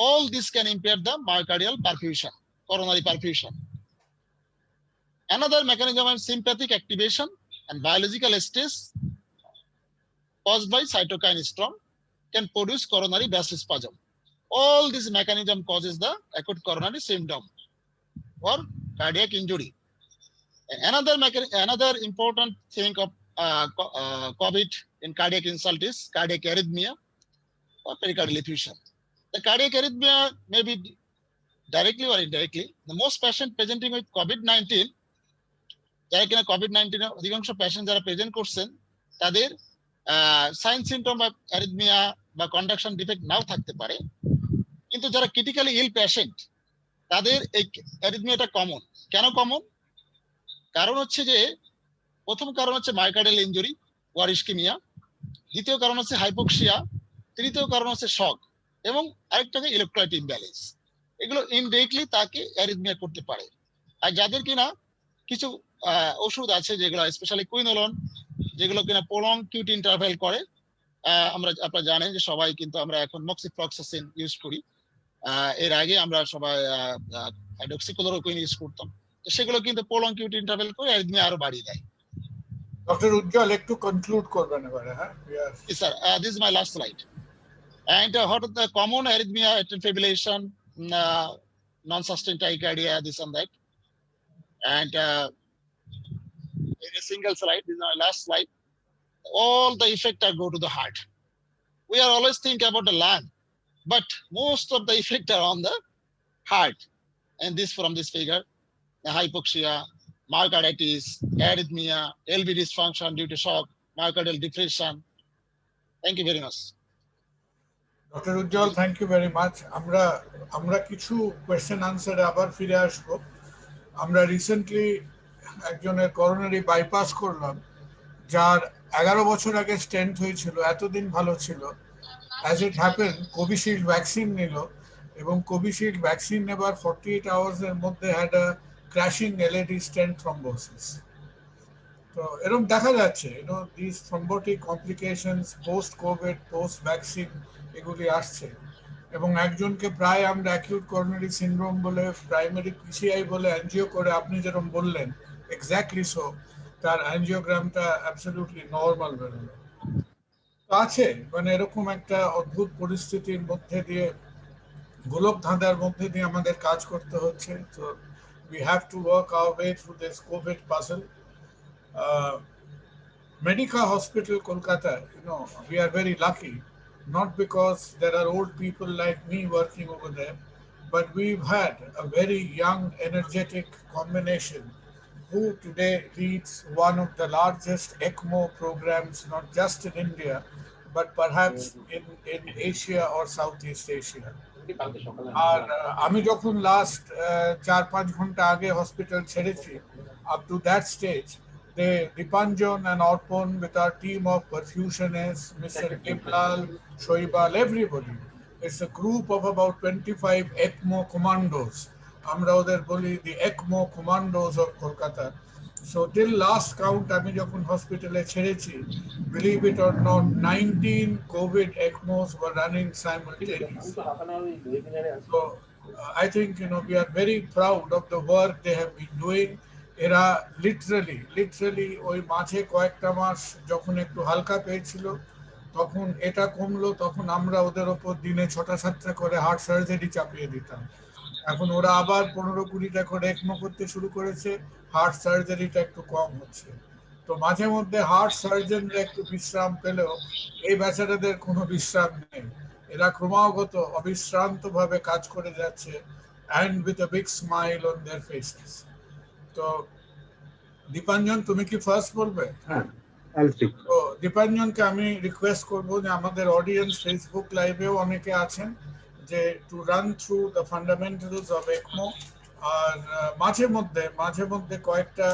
all this can impair the myocardial perfusion, coronary perfusion. Another mechanism of sympathetic activation and biological stress caused by cytokine storm can produce coronary vasospasm. All this mechanism causes the acute coronary syndrome or cardiac injury. Another important thing of COVID in cardiac insult is cardiac arrhythmia or pericardial effusion. The cardiac arrhythmia may be directly or indirectly. The most patient presenting with COVID-19, যারা কিনা COVID-19 অধিকাংশ patient যারা present করছেন তাদের sign symptom বা arrhythmia বা conduction defect নাও থাকতে পারে, কিন্তু যারা ক্রিটিক্যালি ইল পেশেন্ট তাদের এই অ্যারিথমিয়াটা কমন। কেন কমন? কারণ হচ্ছে যে প্রথম কারণ হচ্ছে মায়োকার্ডিয়াল ইনজুরি ওয়ার ইস্কেমিয়া, দ্বিতীয় কারণ হচ্ছে হাইপোক্সিয়া, তৃতীয় কারণ হচ্ছে শক এবং আরেকটা হচ্ছে ইলেকট্রোলাইট ইমব্যালেন্স। এগুলো ইনডিরেক্টলি তাকে অ্যারিথমিয়া করতে পারে। আর যাদের কিনা কিছু ওষুধ আছে যেগুলো স্পেশালি কুইনোলন, যেগুলো কিনা প্রলং কিউট ইন্টারভ্যাল করে, আপনারা জানেন যে সবাই কিন্তু আমরা এখন মক্সিফ্লক্সাসিন ইউজ করি, এর আগে আমরা সবাই হাইড্রোক্সিক্লোরোকুইন ইউজ করতাম, তো সেগুলো কিন্তু প্রলং কিউট ইন্টারভ্যাল করে অ্যারিথমিয়া আরো বাড়িয়ে দেয়। ডক্টর উজ্জ্বল একটু কনক্লুড করবেন এবারে। হ্যাঁ sir, this is my last slide. And what are the common arrhythmia, atrial fibrillation, non-sustained tachycardia, this and that. And in a single slide, this is my last slide, all the effects go to the heart. We are always thinking about the lung, but most of the effects are on the heart. And this from this figure, the hypoxia, myocarditis, arrhythmia, LV dysfunction due to shock, myocardial depression. Thank you very much. Doctor Ujjwal, thank you very much. আমরা কিছু question আনসারে আবার ফিরে আসবো। আমরা recently একজনের coronary bypass করলাম, যার 11 বছর আগে স্টেন্ট হয়েছিল, এতদিন ভালো ছিল। As it happen Covishield vaccine নিল এবং কোভিশিল্ড ভ্যাকসিন নেবার 48 আওয়ার্সের মধ্যে had a crashing LAD stent thrombosis. তো এরকম দেখা যাচ্ছে this thrombotic complications post Covid, post vaccine এগুলি আসছে। এবং একজনকে প্রায় আমরা অ্যাকিউট করোনারি সিনড্রোম বলে, প্রাইমারি পিসিআই বলে অ্যানজিও করে, আপনি যেরকম বললেন এক্স্যাক্টলি সো, তার অ্যানজিওগ্রামটা অ্যাবসলিউটলি নর্মাল বেরোলো। তো আছে এরকম একটা অদ্ভুত পরিস্থিতির মধ্যে দিয়ে, গোলক ধাঁধার মধ্যে দিয়ে আমাদের কাজ করতে হচ্ছে। তো we have to work our way through this COVID puzzle. Medica Hospital, Kolkata, we are very lucky not because there are old people like me working over there, but we've had a very young, energetic combination who today leads one of the largest ECMO programs, not just in India, but perhaps in Asia or Southeast Asia. আর আমি যখন last 4-5 ঘন্টা আগে hospital ছেড়েছি, up to that stage, they Dipanjan and Orpon with our team of perfusionists, Mr. Iblal, Shoibal, everybody. It's a group of about 25 ECMO commandos. আমরা ওদের বলি the ECMO commandos of Kolkata. So till last count আমি যখন হসপিটালে ছেড়েছি, believe it or not, 19 COVID ECMOs were running simultaneously. So I think we are very proud of the work they have been doing. এরা literally ওই মাঝে কয়েকটা মাস যখন একটু হালকা পেয়েছিল, তখন এটা কমলো, তখন আমরা ওদের ওপর দিনে 6টা-7টা করে হার্ট সার্জারি চাপিয়ে দিতাম। এখন ওরা আবার 15-20টা করে ECMO করতে শুরু করেছে, হার্ট সার্জারিটা একটু কম হচ্ছে। তো মাঝে মধ্যে হার্ট সার্জনরা একটু বিশ্রাম পেলেও এই বেচারাদের কোনো বিশ্রাম নেই। এরা ক্রমাগত অবিশ্রান্তভাবে কাজ করে যাচ্ছে, and with a big smile on their faces. তো দীপাঞ্জন, তুমি কি ফার্স্ট বলবে? হ্যাঁ, I'll speak. তো দীপাঞ্জনকে আমি রিকোয়েস্ট করবো যে আমাদের অডিয়েন্স ফেসবুক লাইভেও অনেকে আছেন, যে to run through the fundamentals of ECMO, আর মাঝে মধ্যে কয়েকটা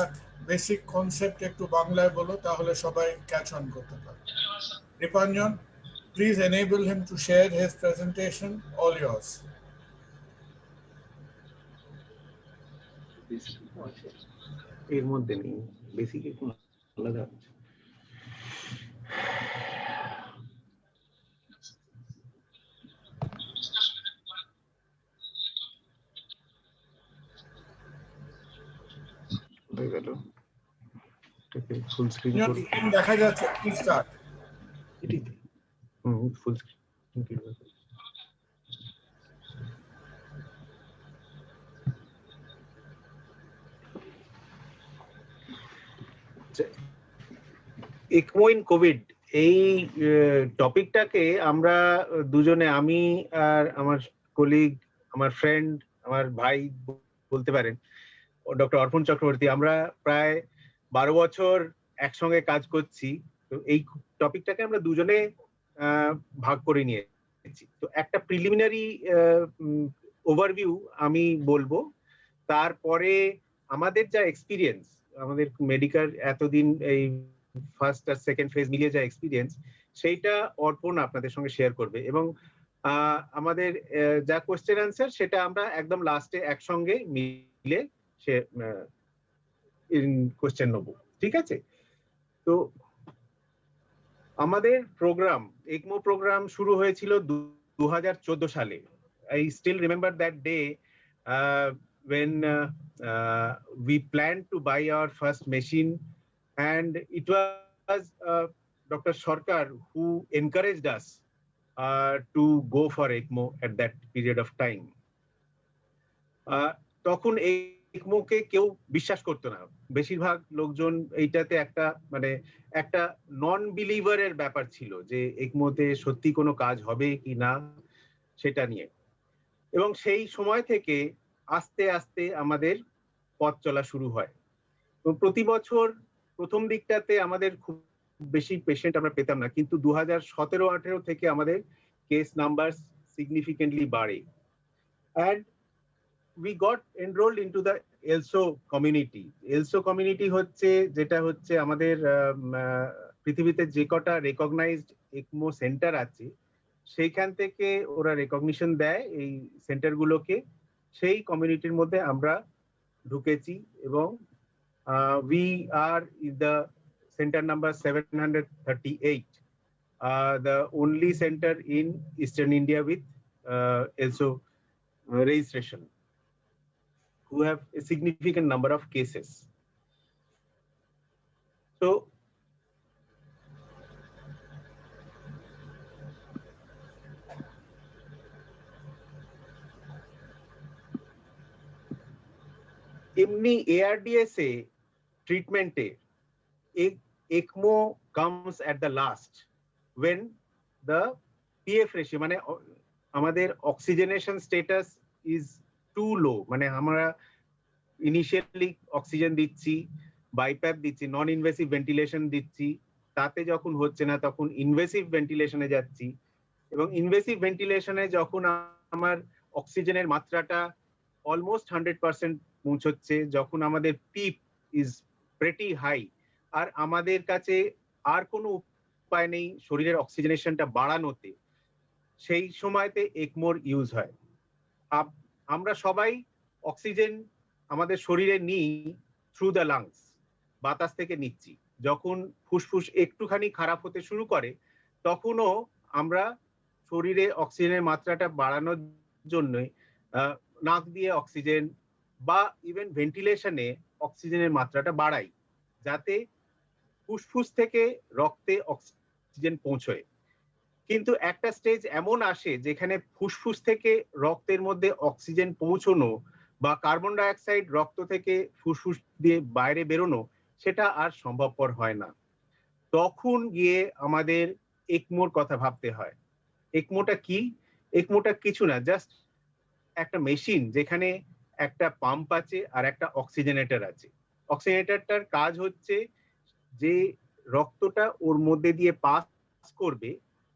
বেসিক কনসেপ্ট একটু বাংলায় বলো, তাহলে সবাই ক্যাচ অন করতে পারে। Dipanjan, please enable him to share his presentation. All yours. এর মধ্যে নেই, বেসিক একটু আলাদা আছে। হয়ে গেল, ফুল স্ক্রিন করে দেখা যাচ্ছে, please start. Full screen. ECMO in Covid, এই টপিকটাকে আমরা দুজনে, আমি আর আমার কলিগ, আমার ফ্রেন্ড, আমার ভাই বলতে পারেন, ডক্টর অর্পণ চক্রবর্তী, আমরা প্রায় 12 বছর একসঙ্গে কাজ করছি। তো এই টপিকটাকে আমরা দুজনে ভাগ করে নিয়েছি। তো একটা প্রিলিমিনারি ওভারভিউ আমি বলবো, তারপরে আমাদের যা এক্সপিরিয়েন্স, আমাদের মেডিকেল এতদিন এই ফার্স্ট আর সেকেন্ড ফেজ মিলিয়ে যা এক্সপিরিয়েন্স, সেইটা অর্পণ আপনাদের সঙ্গে শেয়ার করবে, এবং আমাদের যা কোয়েশ্চেন অ্যান্সার সেটা আমরা একদম লাস্টে একসঙ্গে মিলে সে কোয়েশ্চেন নেবো, ঠিক আছে? তো আমাদের প্রোগ্রাম, ECMO প্রোগ্রাম শুরু হয়েছিল 2014 সালে। I still remember that day when we planned to buy our first machine, and it was Dr. Sarkar who encouraged us to go for ECMO at that period of time. তখন ECMO কে কেউ বিশ্বাস করতো না, বেশিরভাগ লোকজন এইটাতে একটা নন বিলিভারের ব্যাপার ছিল, যে ECMO তে সত্যি কোনো কাজ হবে কি না সেটা নিয়ে। এবং সেই সময় থেকে আস্তে আস্তে আমাদের পথ চলা শুরু হয়। তো প্রতি বছর প্রথম দিকটাতে আমাদের খুব বেশি পেশেন্ট আমরা পেতাম না, কিন্তু 2017-18 থেকে আমাদের কেস নাম্বার সিগনিফিকেন্টলি বাড়ে, and we got enrolled into the ELSO community. ELSO community যেটা হচ্ছে আমাদের পৃথিবীতে যে কটা রেকগনাইজড ECMO সেন্টার আছে, সেইখান থেকে ওরা রেকগনিশন দেয় এই সেন্টারগুলোকে, সেই কমিউনিটির মধ্যে আমরা ঢুকেছি, এবং we are in the center number 738, the only center in Eastern India with ELSO registration, who have a significant number of cases. So এমনি ARDS এ ট্রিটমেন্টে ECMO comes at the last when the PF ratio মানে আমাদের oxygenation status is too low, মানে আমরা initially oxygen দিচ্ছি, BiPAP দিচ্ছি, non invasive ventilation দিচ্ছি, তাতে যখন হচ্ছে না তখন ইনভেসিভ ভেন্টিলেশনে যাচ্ছি, এবং ইনভেসিভ ভেন্টিলেশনে যখন আমার অক্সিজেনের মাত্রাটা অলমোস্ট 100% পৌঁছচ্ছে, যখন আমাদের পিপ ইজ প্রেটি হাই, আর আমাদের কাছে আর কোনো উপায় নেই শরীরের অক্সিজেনেশনটা বাড়ানোতে, সেই সময়তে একমোর ইউজ হয়। আমরা সবাই অক্সিজেন আমাদের শরীরে নিই থ্রু দ্য লাংস, বাতাস থেকে নিচ্ছি। যখন ফুসফুস একটুখানি খারাপ হতে শুরু করে তখনও আমরা শরীরে অক্সিজেনের মাত্রাটা বাড়ানোর জন্য নাক দিয়ে অক্সিজেন বা ইভেন ভেন্টিলেশনে অক্সিজেনের মাত্রাটা বাড়াই, যাতে ফুসফুস থেকে রক্তে অক্সিজেন পৌঁছয়। কিন্তু একটা স্টেজ এমন আসে যেখানে ফুসফুস থেকে রক্তের মধ্যে অক্সিজেন পৌঁছানো বা কার্বন ডাই অক্সাইড রক্ত থেকে ফুসফুস দিয়ে বাইরে বেরোনো সেটা আর সম্ভবপর হয় না। তখন গিয়ে আমাদের একমোর কথা ভাবতে হয়। একমোটা কি? একমোটা কিছু না, জাস্ট একটা মেশিন যেখানে একটা পাম্প আছে আর একটা অক্সিজেনেটর আছে। অক্সিজেনেটরটার কাজ হচ্ছে যে রক্তটা ওর মধ্যে দিয়ে পাস করবে,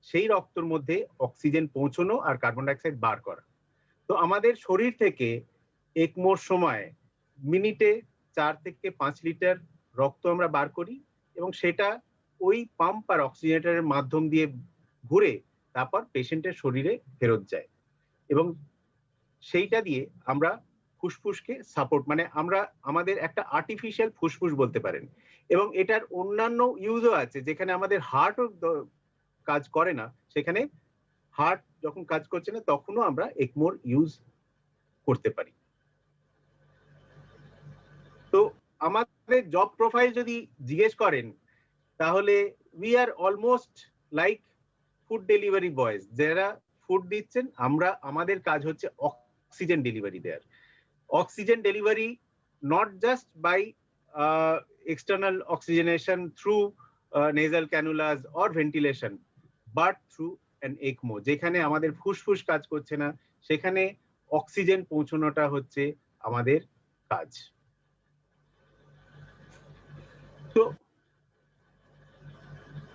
সেই রক্তের মধ্যে অক্সিজেন পৌঁছানো আর কার্বন ডাই অক্সাইড বার করা। তো আমাদের শরীর থেকে একমোর সময় মিনিটে 4 থেকে 5 লিটার রক্ত আমরা বার করি, এবং সেটা ওই পাম্প আর অক্সিজেনেটরের মাধ্যম দিয়ে ঘুরে তারপর পেশেন্টের শরীরে ফেরত যায়, এবং সেইটা দিয়ে আমরা ফুসফুসকে সাপোর্ট, মানে আমরা আমাদের একটা আর্টিফিশিয়াল ফুসফুস বলতে পারেন। এবং এটার অন্যান্য ইউজও আছে, যেখানে আমাদের হার্টও কাজ করে না, সেখানে হার্ট যখন কাজ করছে না তখনও আমরা একমোর ইউজ করতে পারি। তো আমাদের জব প্রোফাইল যদি জিজ্ঞেস করেন তাহলে we are almost like food delivery boys, যারা ফুড দিচ্ছেন, আমরা আমাদের কাজ হচ্ছে অক্সিজেন ডেলিভারি দেয়ার। Oxygen delivery not just by external oxygenation through nasal cannulas or ventilation, but through an ECMO, যেখানে আমাদের ফুসফুস কাজ করছে না, সেখানে অক্সিজেন পৌঁছানোটা হচ্ছে আমাদের কাজ। তো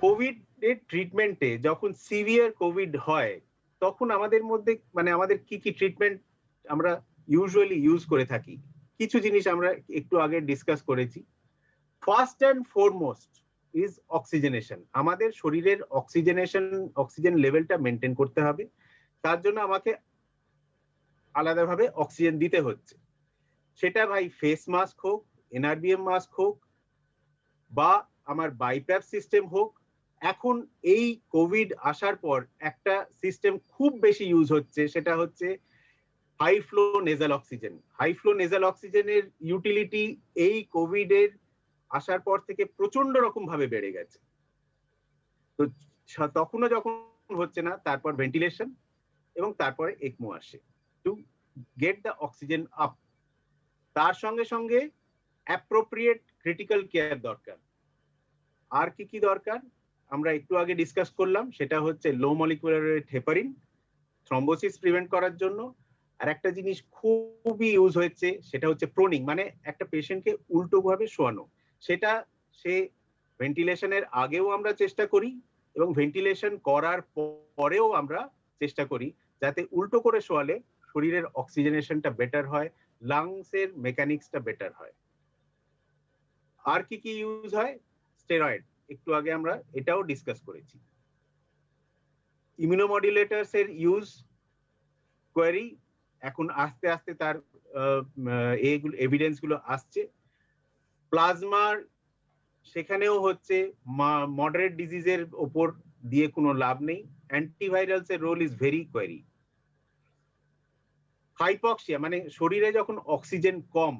কোভিড এর ট্রিটমেন্টে যখন সিভিয়ার কোভিড হয় তখন আমাদের মধ্যে মানে আমাদের কি কি ট্রিটমেন্ট আমরা ইউজুয়ালি ইউজ করে থাকি, কিছু জিনিস আমরা একটু আগে ডিসকাস করেছি। First and foremost is oxygenation. আমাদের শরীরের অক্সিজেন লেভেলটা মেনটেন করতে হবে, তার জন্য আমাকে আলাদাভাবে অক্সিজেন দিতে হচ্ছে। সেটা ভাই ফেস মাস্ক হোক, এনআরবিএম মাস্ক হোক, বা আমার বাইপ্যাপ সিস্টেম হোক। এখন এই কোভিড আসার পর একটা সিস্টেম খুব বেশি ইউজ হচ্ছে, সেটা হচ্ছে high flow nasal oxygen. High flow nasal অক্সিজেনের ইউটিলিটি এই কোভিড এর আসার পর থেকে প্রচন্ড রকম ভাবে বেড়ে গেছে। তো তখনও যখন হচ্ছে না, তারপর ভেন্টিলেশন এবং তারপরে একমো আসে to get the oxygen up. তার সঙ্গে সঙ্গে অ্যাপ্রোপ্রিয়েট ক্রিটিক্যাল কেয়ার দরকার। আর কি কি দরকার আমরা একটু আগে ডিসকাস করলাম, সেটা হচ্ছে low molecular weight heparin thrombosis prevent করার জন্য। আর একটা জিনিস খুবই ইউজ হচ্ছে, সেটা হচ্ছে প্রোনিং, মানে একটা পেশেন্টকে উল্টো ভাবে শোয়ানো। সেটা সে ভেন্টিলেশনের আগেও আমরা চেষ্টা করি এবং ভেন্টিলেশন করার পরেও আমরা চেষ্টা করি যাতে উল্টো করে শোয়ালে শরীরের অক্সিজেনেশনটা বেটার হয়, লাংসের মেকানিক্সটা বেটার হয়। আর কি কি ইউজ হয়? স্টেরয়েড, একটু আগে আমরা এটাও ডিসকাস করেছি। ইমিউনোমডুলেটরস এর ইউজ কোয়ারি, এখন আস্তে আস্তে তার এভিডেন্স গুলো আসছে। প্লাজমার সেখানেও হচ্ছে মডারেট ডিজিজের ওপর দিয়ে কোনো লাভ নেই, অ্যান্টিভাইরালস এর role is very query. Hypoxia মানে শরীরে যখন অক্সিজেন কম,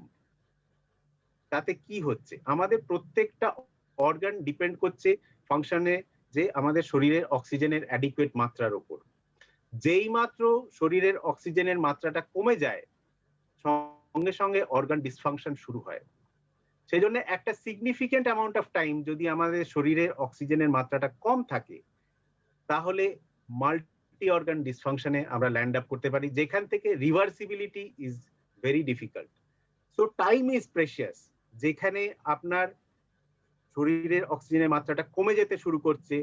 তাতে কি হচ্ছে? আমাদের প্রত্যেকটা অর্গান ডিপেন্ড করছে ফাংশনে যে আমাদের শরীরের অক্সিজেনের অ্যাডিকুয়েট মাত্রার উপর। যেই মাত্র শরীরের অক্সিজেনের মাত্রাটা কমে যায়, সঙ্গে সঙ্গে অর্গান ডিসফাংশন শুরু হয়। সেই জন্য একটা সিগনিফিকেন্ট অ্যামাউন্ট অফ টাইম যদি আমাদের শরীরের অক্সিজেনের মাত্রাটা কম থাকে, তাহলে মাল্টি মাল্টি অর্গান ডিসফাংশনে আমরা ল্যান্ড আপ করতে পারি, যেখান থেকে reversibility is very difficult. So time is precious. যেখানে আপনার শরীরের অক্সিজেনের মাত্রাটা কমে যেতে শুরু করছে,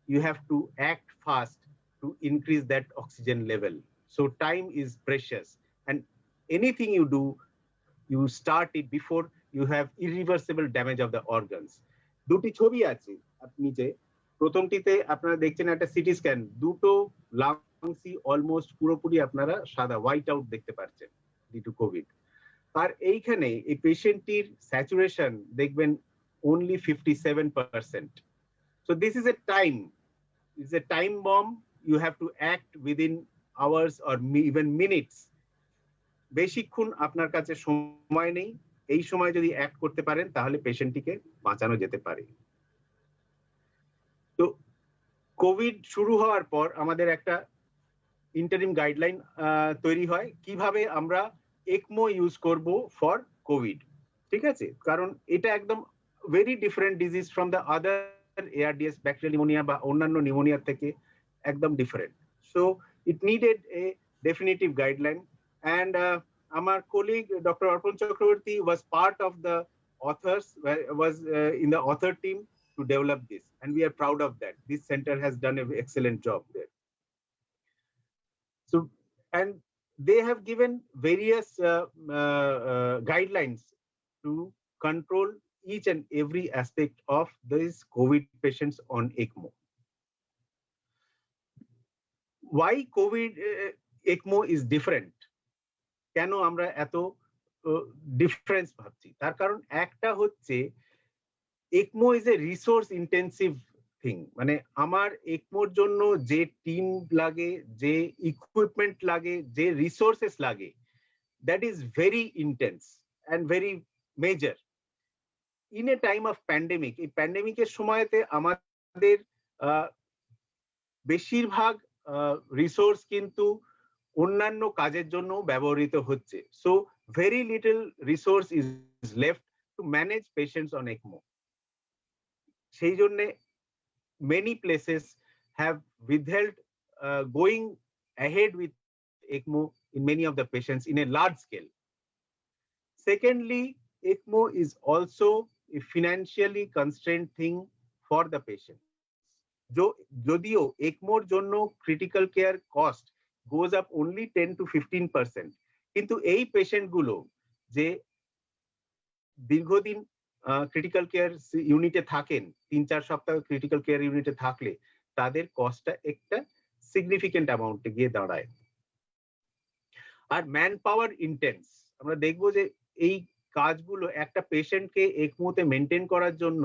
you have to act fast to increase that oxygen level. So time is precious, and anything you do, you start it before you have irreversible damage of the organs. দুটি ছবি আছে আপনি যে প্রথমটিতে আপনারা দেখছেন একটা সিটি স্ক্যান, দুটো লাংসই almost পুরোপুরি আপনারা সাদা হোয়াইট আউট দেখতে পাচ্ছেন ডিউ টু কোভিড। আর এইখানে এই পেশেন্টটির স্যাচুরেশন দেখবেন only 57%. So this is a time, it's a time bomb. You have to act within hours or even minutes. বেশিক্ষণ আপনার কাছে সময় নেই, এই সময় যদি অ্যাক্ট করতে পারেন তাহলে পেশেন্টটিকে বাঁচানো যেতে পারে। তো কোভিড শুরু হওয়ার পর আমাদের একটা ইন্টারিম গাইডলাইন তৈরি হয় কিভাবে আমরা একমো ইউজ করব ফর কোভিড, ঠিক আছে? কারণ এটা একদম very different disease from the other ARDS, bacterial pneumonia বা অন্যান্য নিউমোনিয়া থেকে একদম different. So it needed A definitive guideline, and our colleague Dr. Arpan Chakraborty was part of the authors, was in the author team to develop this, and we are proud of that. This center has done an excellent job there. So, and they have given various guidelines to control each and every aspect of these COVID patients on ECMO. Why COVID ECMO is different? কেন আমরা এত difference ভাবছি? তার কারণ একটা হচ্ছে ECMO is a resource intensive thing. মানে আমার একমোর জন্য যে টিম লাগে, যে ইকুইপমেন্ট লাগে, যে রিসোর্সেস লাগে, that is very intense and very major. In a time of pandemic, এই প্যান্ডেমিকের সময়তে আমাদের বেশিরভাগ রিসোর্স কিন্তু অন্যান্য কাজের জন্য ব্যবহৃত হচ্ছে। So very little resource is left to manage patients on ECMO. সেই জন্য many places have withheld going ahead with ECMO in many of the patients in a large scale. Secondly, ECMO is also a financially constrained thing for the patient. যদিও ECMOর জন্য critical care cost goes up only 10 to 15%, কিন্তু এই patient গুলো যে দীর্ঘদিন critical care ইউনিটে থাকেন, 3-4 সপ্তাহ ক্রিটিক্যাল কেয়ার ইউনিটে থাকলে তাদের কস্টটা একটা সিগনিফিকেন্ট অ্যামাউন্টে গিয়ে দাঁড়ায়। আর ম্যান পাওয়ার ইন্টেন্স, আমরা দেখবো যে এই কাজগুলো একটা পেশেন্টকে ECMOতে মেনটেন করার জন্য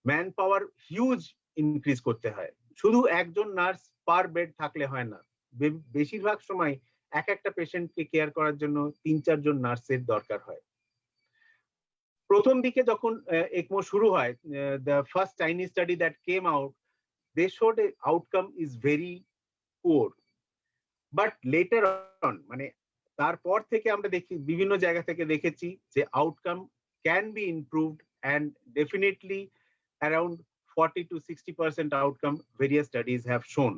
ম্যান পাওয়ার হিউজ ইনক্রিজ করতে হয়। শুধু একজন নার্স পার বেড থাকলে হয় না, বেশিরভাগ সময় একটা পেশেন্টকে কেয়ার করার জন্য 3-4 জন নার্সের দরকার হয়। প্রথম দিকে যখন ECMO শুরু হয়, the first Chinese study that came out, they showed a outcome is very poor, but later on, মানে তারপর থেকে আমরা দেখি বিভিন্ন জায়গা থেকে দেখেছি যে outcome can be improved, and definitely around 40 to 60% outcome various studies have shown.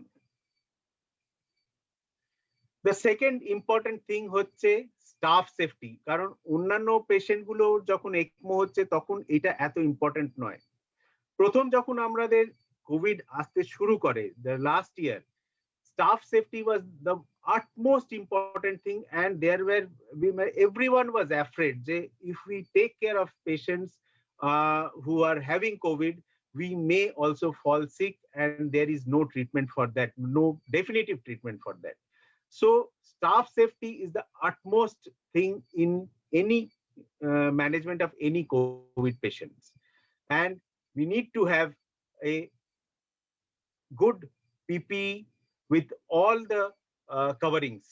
The second important thing হচ্ছে স্টাফ সেফটি, কারণ অন্যান্য পেশেন্ট গুলো যখন ECMO হচ্ছে তখন এটা এত ইম্পর্টেন্ট নয়। প্রথম যখন আমাদের কোভিড আসতে শুরু করে, the last year, staff safety was the utmost important thing, and everyone was afraid that if we take care of patients who are having COVID, we may also fall sick, and there is no treatment for that, no definitive treatment for that. So staff safety is the utmost thing in any management of any COVID patients, and we need to have a good PPE with all the coverings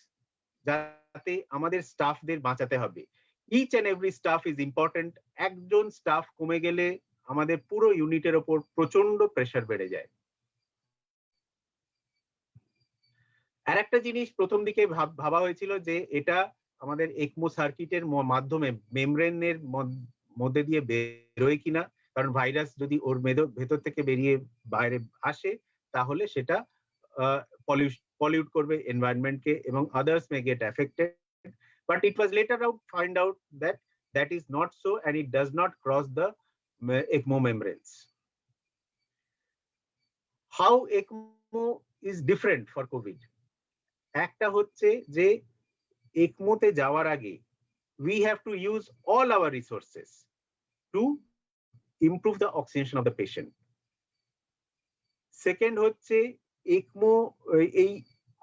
যাতে আমাদের স্টাফদের বাঁচাতে হবে। Each and every staff is important. একজন staff কমে গেলে আমাদের পুরো ইউনিটের উপর প্রচন্ড প্রেসার বেড়ে যায়। আর একটা জিনিস প্রথম দিকে ভাবা হয়েছিল যে এটা আমাদের ECMO সার্কিটের মাধ্যমে মেমব্রেনের মধ্যে দিয়ে বেরোয় কিনা, কারণ ভাইরাস যদি ওর ভেতর থেকে বেরিয়ে বাইরে আসে তাহলে সেটা pollute করবে environment কে এবং others may get affected, but it was later find out that that is not so and it does not cross the ECMO membranes. How ECMO is different for COVID? একটা হচ্ছে যে ECMO তে যাওয়ার আগে we have to use all our resources to improve the oxygenation of the patient. Second হচ্ছে ECMO এই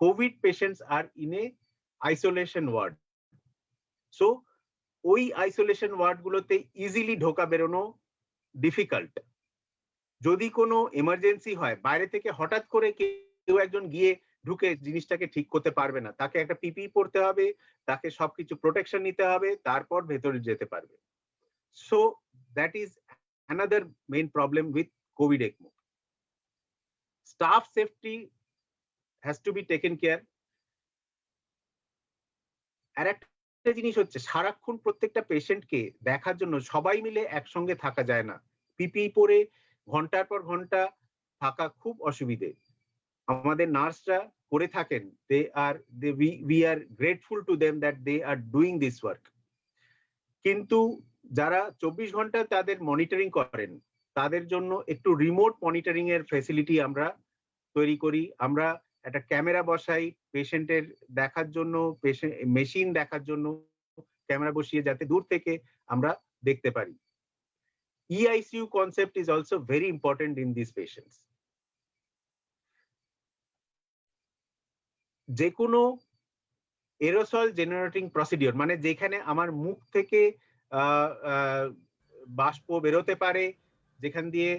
COVID patients are in a isolation ward. So ওই isolation ward গুলোতে easily ঢোকা বেরোনো difficult. যদি কোনো emergency হয় বাইরে থেকে হঠাৎ করে কেউ একজন গিয়ে ঢুকে জিনিসটাকে ঠিক করতে পারবে না, তাকে একটা পিপিই পরতে হবে, তাকে সবকিছু প্রোটেকশন নিতে হবে, তারপর ভেতরে যেতে পারবে। So that is another main problem with COVID ECMO. Staff safety has to be taken care. আর একটা জিনিস হচ্ছে সারাক্ষণ প্রত্যেকটা পেশেন্টকে দেখার জন্য সবাই মিলে একসঙ্গে থাকা যায় না, পিপিই পরে ঘন্টার পর ঘন্টা থাকা খুব অসুবিধে। আমাদের নার্সরা করে থাকেন, we are grateful to them that they are doing this work. কিন্তু যারা 24 ঘন্টা তাদের মনিটরিং করেন তাদের জন্য একটু রিমোট মনিটরিং এর ফ্যাসিলিটি আমরা তৈরি করি। আমরা একটা ক্যামেরা বসাই পেশেন্টের দেখার জন্য, মেশিন দেখার জন্য ক্যামেরা বসিয়ে যাতে দূর থেকে আমরা দেখতে পারি। EICU concept is also very important in these patients. যে কোনো এরোসল জেনারেটিং প্রসিডিওর মানে যেখানে আমার মুখ থেকে বাষ্প বেরোতে পারে, যেখান দিয়ে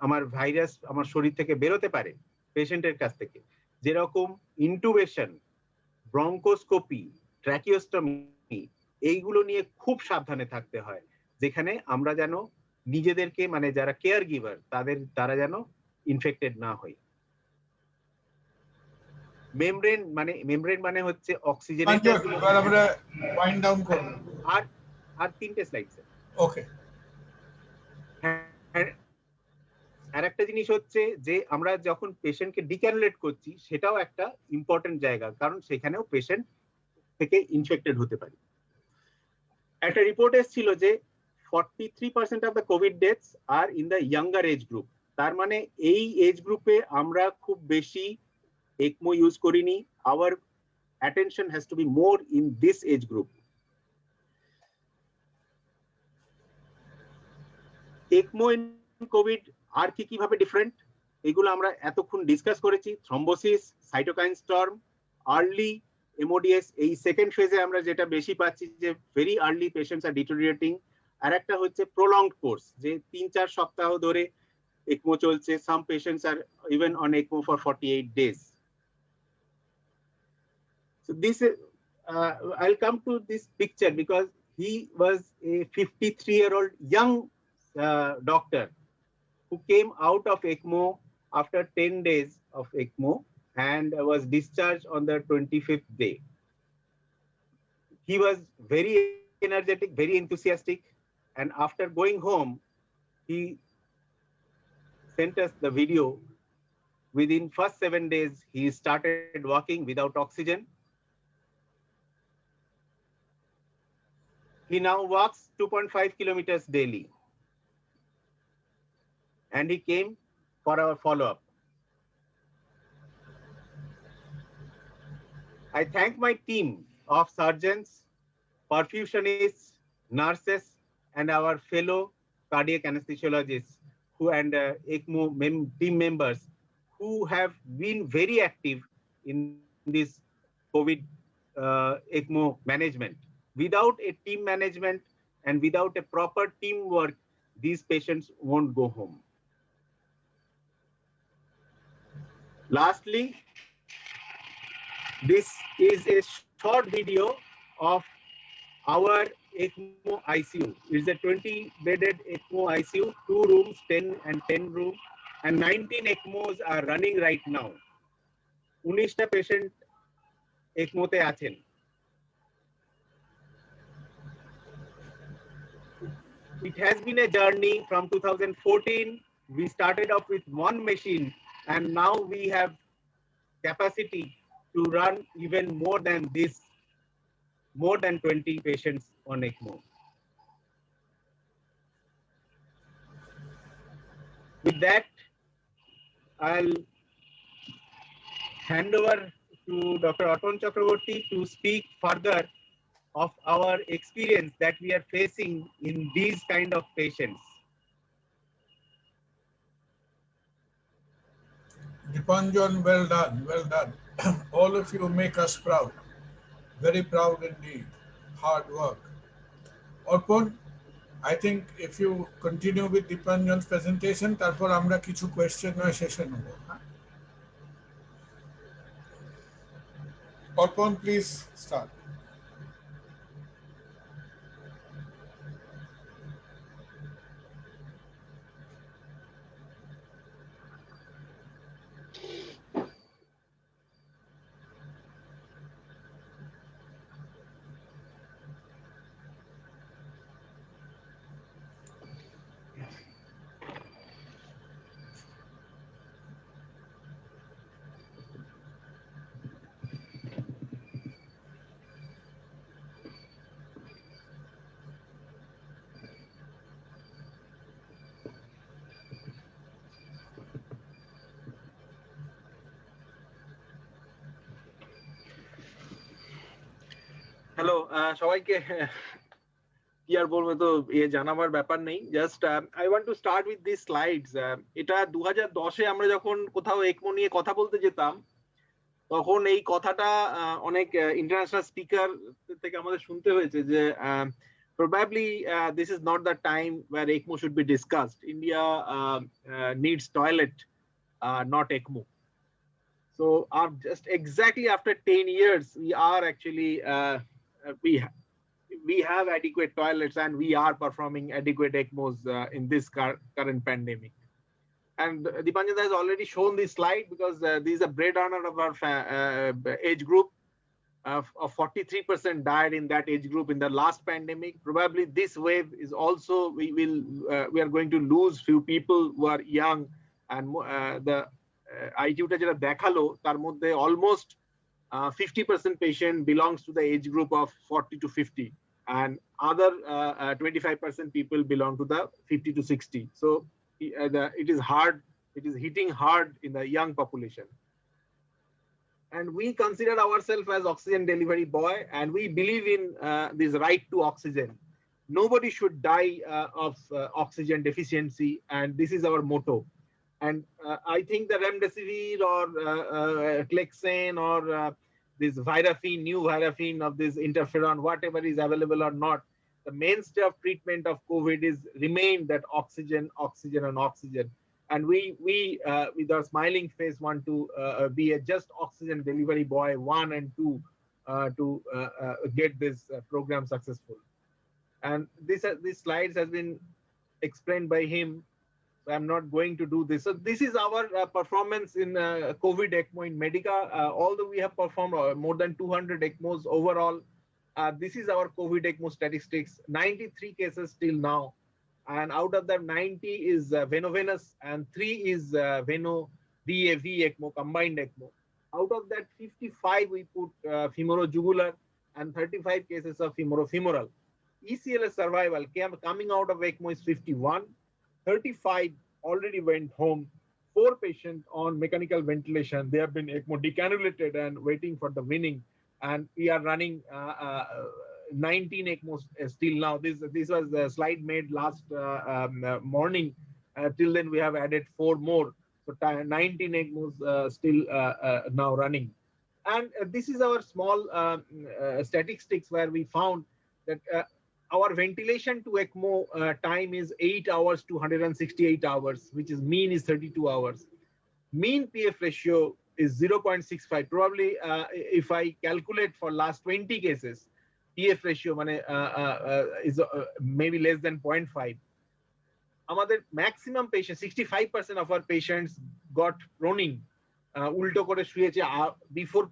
আমার ভাইরাস আমার শরীর থেকে বেরোতে পারে পেশেন্টের কাছ থেকে, যেরকম ইন্টুবেশন, ব্রঙ্কোস্কোপি, ট্র্যাকিওস্টমি, এইগুলো নিয়ে খুব সাবধানে থাকতে হয়, যেখানে আমরা যেন নিজেদেরকে মানে যারা কেয়ার গিভার তারা যেন ইনফেক্টেড না হই। মেমব্রেন মানে হচ্ছে অক্সিজেনেটর। আমরা ওয়াইন্ড ডাউন করব। আর তিনটে স্লাইড স্যার। ওকে। আর একটা জিনিস হচ্ছে যে আমরা যখন পেশেন্টকে ডিক্যানুলেট করছি সেটাও একটা ইম্পর্টেন্ট জায়গা, কারণ সেখানেও পেশেন্ট থেকে ইনফেক্টেড হতে পারে। একটা রিপোর্ট এসেছিল যে 43% of the COVID deaths are in the younger age group. তার মানে এই এজ গ্রুপে আমরা খুব বেশি ECMO ইউজ করিনি। Our attention has to be more in this age group. ECMO in COVID আর কিভাবে ডিফারেন্ট এগুলো আমরা এতক্ষণ ডিসকাস করেছি। থ্রম্বোসিস, সাইটোকাইন স্টর্ম, আর্লি এমওডিএস, এই সেকেন্ড ফেজে আমরা যেটা বেশি পাচ্ছি যে ভেরি আর্লি পেশেন্টস আর ডিটোরিয়েটিং। আর একটা হচ্ছে প্রলংড কোর্স, যে 3-4 সপ্তাহ ধরে ECMO চলছে। Some patients are even on ECMO for 48 days. So this I'll come to this picture because he was a 53-year-old young doctor who came out of ECMO after 10 days of ECMO and was discharged on the 25th day. He was very energetic, very enthusiastic, and after going home, he sent us the video. Within first 7 days, he started walking without oxygen. He now walks 2.5 kilometers daily. And he came for our follow-up. I thank my team of surgeons, perfusionists, nurses, and our fellow cardiac anesthesiologists and ECMO team members who have been very active in this COVID ECMO management. Without a team management and without a proper teamwork, these patients won't go home. Lastly, this is a short video of our ECMO ICU. It's a 20-bedded ECMO ICU, 2 rooms, 10 and 10 room, and 19 ECMOs are running right now. 19টা patient ECMO তে আছেন। It has been a journey from 2014. We started off with one machine and now we have capacity to run even more than this, more than 20 patients on ECMO. With that, I'll hand over to Dr. Aton Chakraborty to speak further of our experience that we are facing in these kind of patients. Dipanjan, well done, well done. All of you make us proud. Very proud indeed. Hard work. Orpon, I think if you continue with Dipanjan's presentation, তারপর আমরা কিছু question শেষে নেব। Orpon, please start. Hello সবাইকে কি আর বলবো তো জানাবার ব্যাপার নেই just I want to start with this slides এটা 2010-এ আমরা যখন কোথাও ECMO নিয়ে কথা বলতে যেতাম তখন এই কথাটা অনেক ইন্টারন্যাশনাল স্পিকার থেকে আমাদের শুনতে হয়েছে যে probably this is not the time where ECMO should be discussed. India needs toilet, not ECMO. So just exactly after 10 years, we are actually we have adequate toilets and we are performing adequate ECMOs in this current pandemic. And Dipanjan has already shown this slide because these are breadwinner of our age group. Of 43% died in that age group in the last pandemic. Probably this wave is also we are going to lose few people who are young, and the IQটা যেটা দেখালো তার মধ্যে almost 50% patient belongs to the age group of 40 to 50, and other 25% people belong to the 50 to 60. So it is hard. It is hitting hard in the young population. And we consider ourselves as oxygen delivery boy, and we believe in this right to oxygen. Nobody should die of oxygen deficiency, and this is our motto. And I think the remdesivir or Clexane or this Virafin, new Virafin of this interferon, whatever is available or not, the mainstay of treatment of COVID is remain that oxygen, oxygen, and oxygen. And we with our smiling face want to be a just oxygen delivery boy 1 and 2 to get this program successful. And this slides has been explained by him, so I'm not going to do this. So this is our performance in COVID ECMO in Medica. Although we have performed more than 200 ECMOs overall, this is our COVID ECMO statistics. 93 cases till now. And out of that 90 is veno-venous and 3 is veno-VAV ECMO, combined ECMO. Out of that 55 we put femorojugular and 35 cases of femoral. ECLS survival coming out of ECMO is 51, 35 already went home, 4 patients on mechanical ventilation. They have been ECMO decannulated and waiting for the winning. And we are running 19 ECMOs still now. This was the slide made last morning. Till then we have added 4 more. So 19 ECMOs still now running. And this is our small statistics where we found that our ventilation to ECMO time is 8 hours to 168 hours, which is mean is 32 hours. Mean PF ratio is 0.65. Probably if I calculate for last 20 cases, PF ratio is maybe less than 0.5. Our maximum patients, 65% of our patients got proning. Ulto kore shuyeche before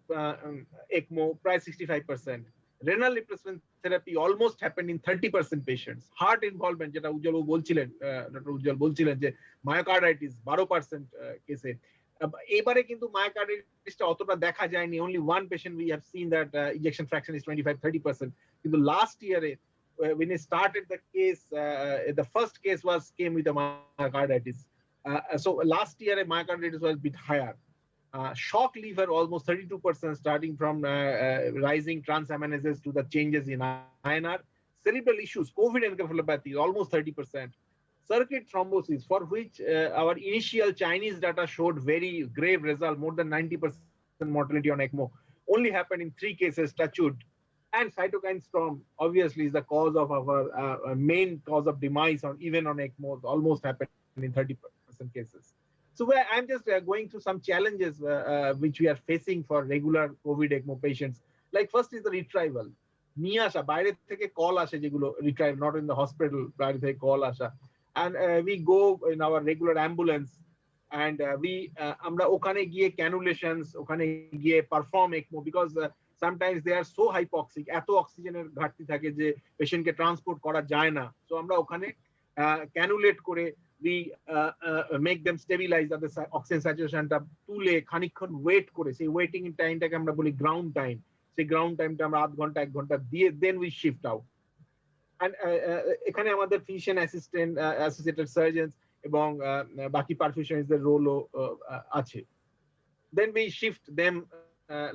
ECMO, price 65%. Renal replacement therapy almost happened in 30% patients. Heart involvement, যেটা উজ্জ্বল বলছিলেন, doctor উজ্জ্বল বলছিলেন যে myocarditis 12% কেসে, এবারে কিন্তু মায়োকার্ডিটিসটা অতটা দেখা যায়নি, only one patient we have seen that ejection fraction is 25-30%, কিন্তু last year when we started the case, the first case came with a myocarditis, so last year myocarditis was a bit higher. Shock liver almost 32%, starting from rising transaminases to the changes in INR. Cerebral issues, COVID encephalopathy, almost 30%. Circuit thrombosis, for which our initial Chinese data showed very grave result, more than 90% mortality on ECMO, only happened in 3 cases, touch wood. And cytokine storm obviously is the cause of our main cause of demise, or even on ECMO, almost happened in 30% cases. So I'm just going through some challenges which we are facing for regular COVID ECMO patients. Like first is the retrieval. নিয়ে আসা, বাইরে থেকে call আসে যেগুলো retrieve, not in the hospital, বাইরে থেকে call আসা. And we go in our regular ambulance and আমরা ওখানে গিয়ে cannulations, ওখানে গিয়ে perform ECMO, because sometimes they are so hypoxic, এত অক্সিজেনের ঘাটতি থাকে যে পেশেন্টকে ট্রান্সপোর্ট করা যায় না। সো আমরা ওখানে ক্যানুলেট করে we make them stabilize, তাদের অক্সিজেন স্যাচুরেশনটা তুলে খানিকক্ষণ ওয়েট করে, সেই ওয়েটিং টাইমটাকে আমরা বলি গ্রাউন্ড টাইম, সেই গ্রাউন্ড টাইমটা আমরা আধ ঘন্টা 1 ঘন্টা দিয়ে then we shift out. and এখানে আমাদের ফিজিশিয়ান অ্যাসিস্ট্যান্ট, অ্যাসোসিয়েটেড সার্জনস এবং বাকি পারফিউশনিস্টদের রোলও আছে। Then we shift them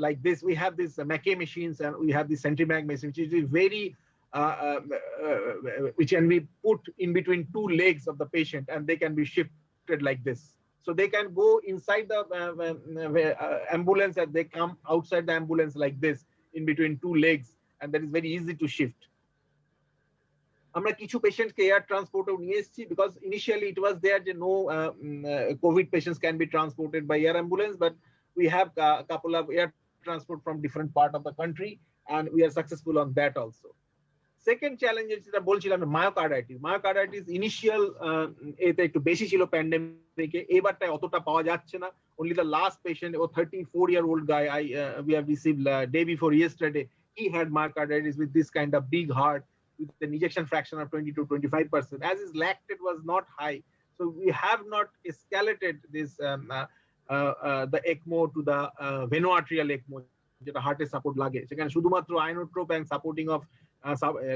like this. We have these Mackay machines and we have the Centrimag machine, which is very which can be put in between 2 legs of the patient, and they can be shifted like this. So they can go inside the ambulance, and they come outside the ambulance like this in between 2 legs, and that is very easy to shift. আমরা কিছু পেশেন্টকে air ট্রান্সপোর্টেও নিয়ে এসেছি, because initially it was there যে no Covid patients can be transported by air ambulance, but we have a couple of air transport from different part of the country, and we are successful on that also. Second challenge is যেটা বলছিলাম myocarditis. Myocarditis initial এতে একটু বেশি ছিল প্যান্ডেমিকে, এবারটায় অতটা পাওয়া যাচ্ছে না। only the last patient, a 34-year-old guy we have received day before yesterday, he had myocarditis with this kind of big heart with an ejection fraction of 20-25%, as his lactate was not high. So we have not escalated this the ECMO to the venoarterial ECMO, যেটা হার্টে support লাগে, সেখানে শুধুমাত্র inotrope and supporting of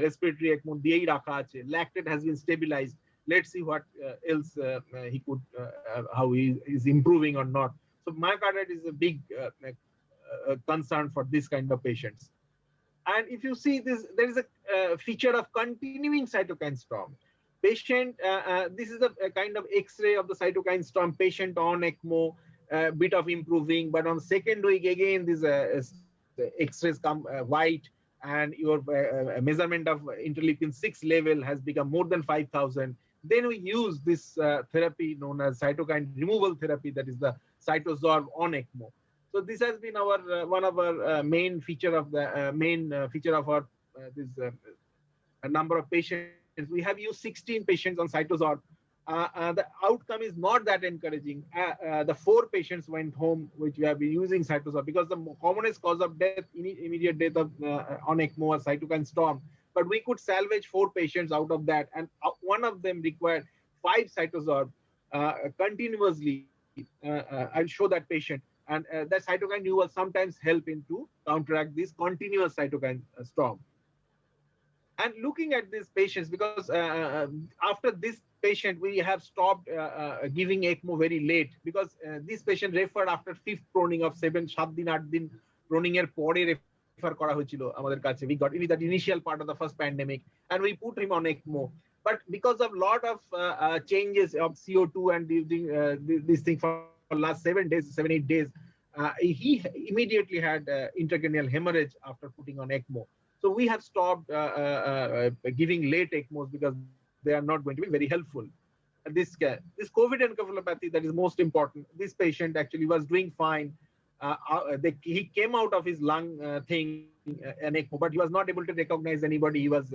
respiratory ECMO দিয়েই রাখা আছে। lactate has been stabilized. Let's see what else he could how he is improving or not. So myocarditis is a big concern for this kind of patients. And if you see this, there is a feature of continuing cytokine storm. Patient, this is a kind of X-ray of the cytokine storm. Patient on ECMO, bit of improving, but on second week again, these X-rays come white, and your measurement of interleukin-6 level has become more than 5,000. Then we use this therapy known as cytokine removal therapy, that is the Cytosorb on ECMO. So this has been our one of our main feature of the feature of our this number of patients. We have used 16 patients on Cytosorb. The outcome is not that encouraging. The 4 patients went home, which we have been using Cytosorb, because the commonest cause of death, immediate death of on ECMO, was cytokine storm. But we could salvage 4 patients out of that, and one of them required 5 Cytosorb continuously. I'll show that patient. And that cytokine will sometimes help into counteract this continuous cytokine storm. And looking at these patients, because after this patient, we have stopped giving ECMO very late, because this patient referred after 5th proning of 7 দিন 8 দিন proning এর পরে refer করা হয়েছিল আমাদের কাছে। We got that initial part of the first pandemic, and we put him on ECMO. But because of lot of changes of CO2 and this thing for last 7-8 days, he immediately had intracranial hemorrhage after putting on ECMO. So we have stopped giving late ECMOs, because they are not going to be very helpful. This COVID encephalopathy, that is most important. This patient actually was doing fine. He came out of his lung thing, an ECMO, but he was not able to recognize anybody. He was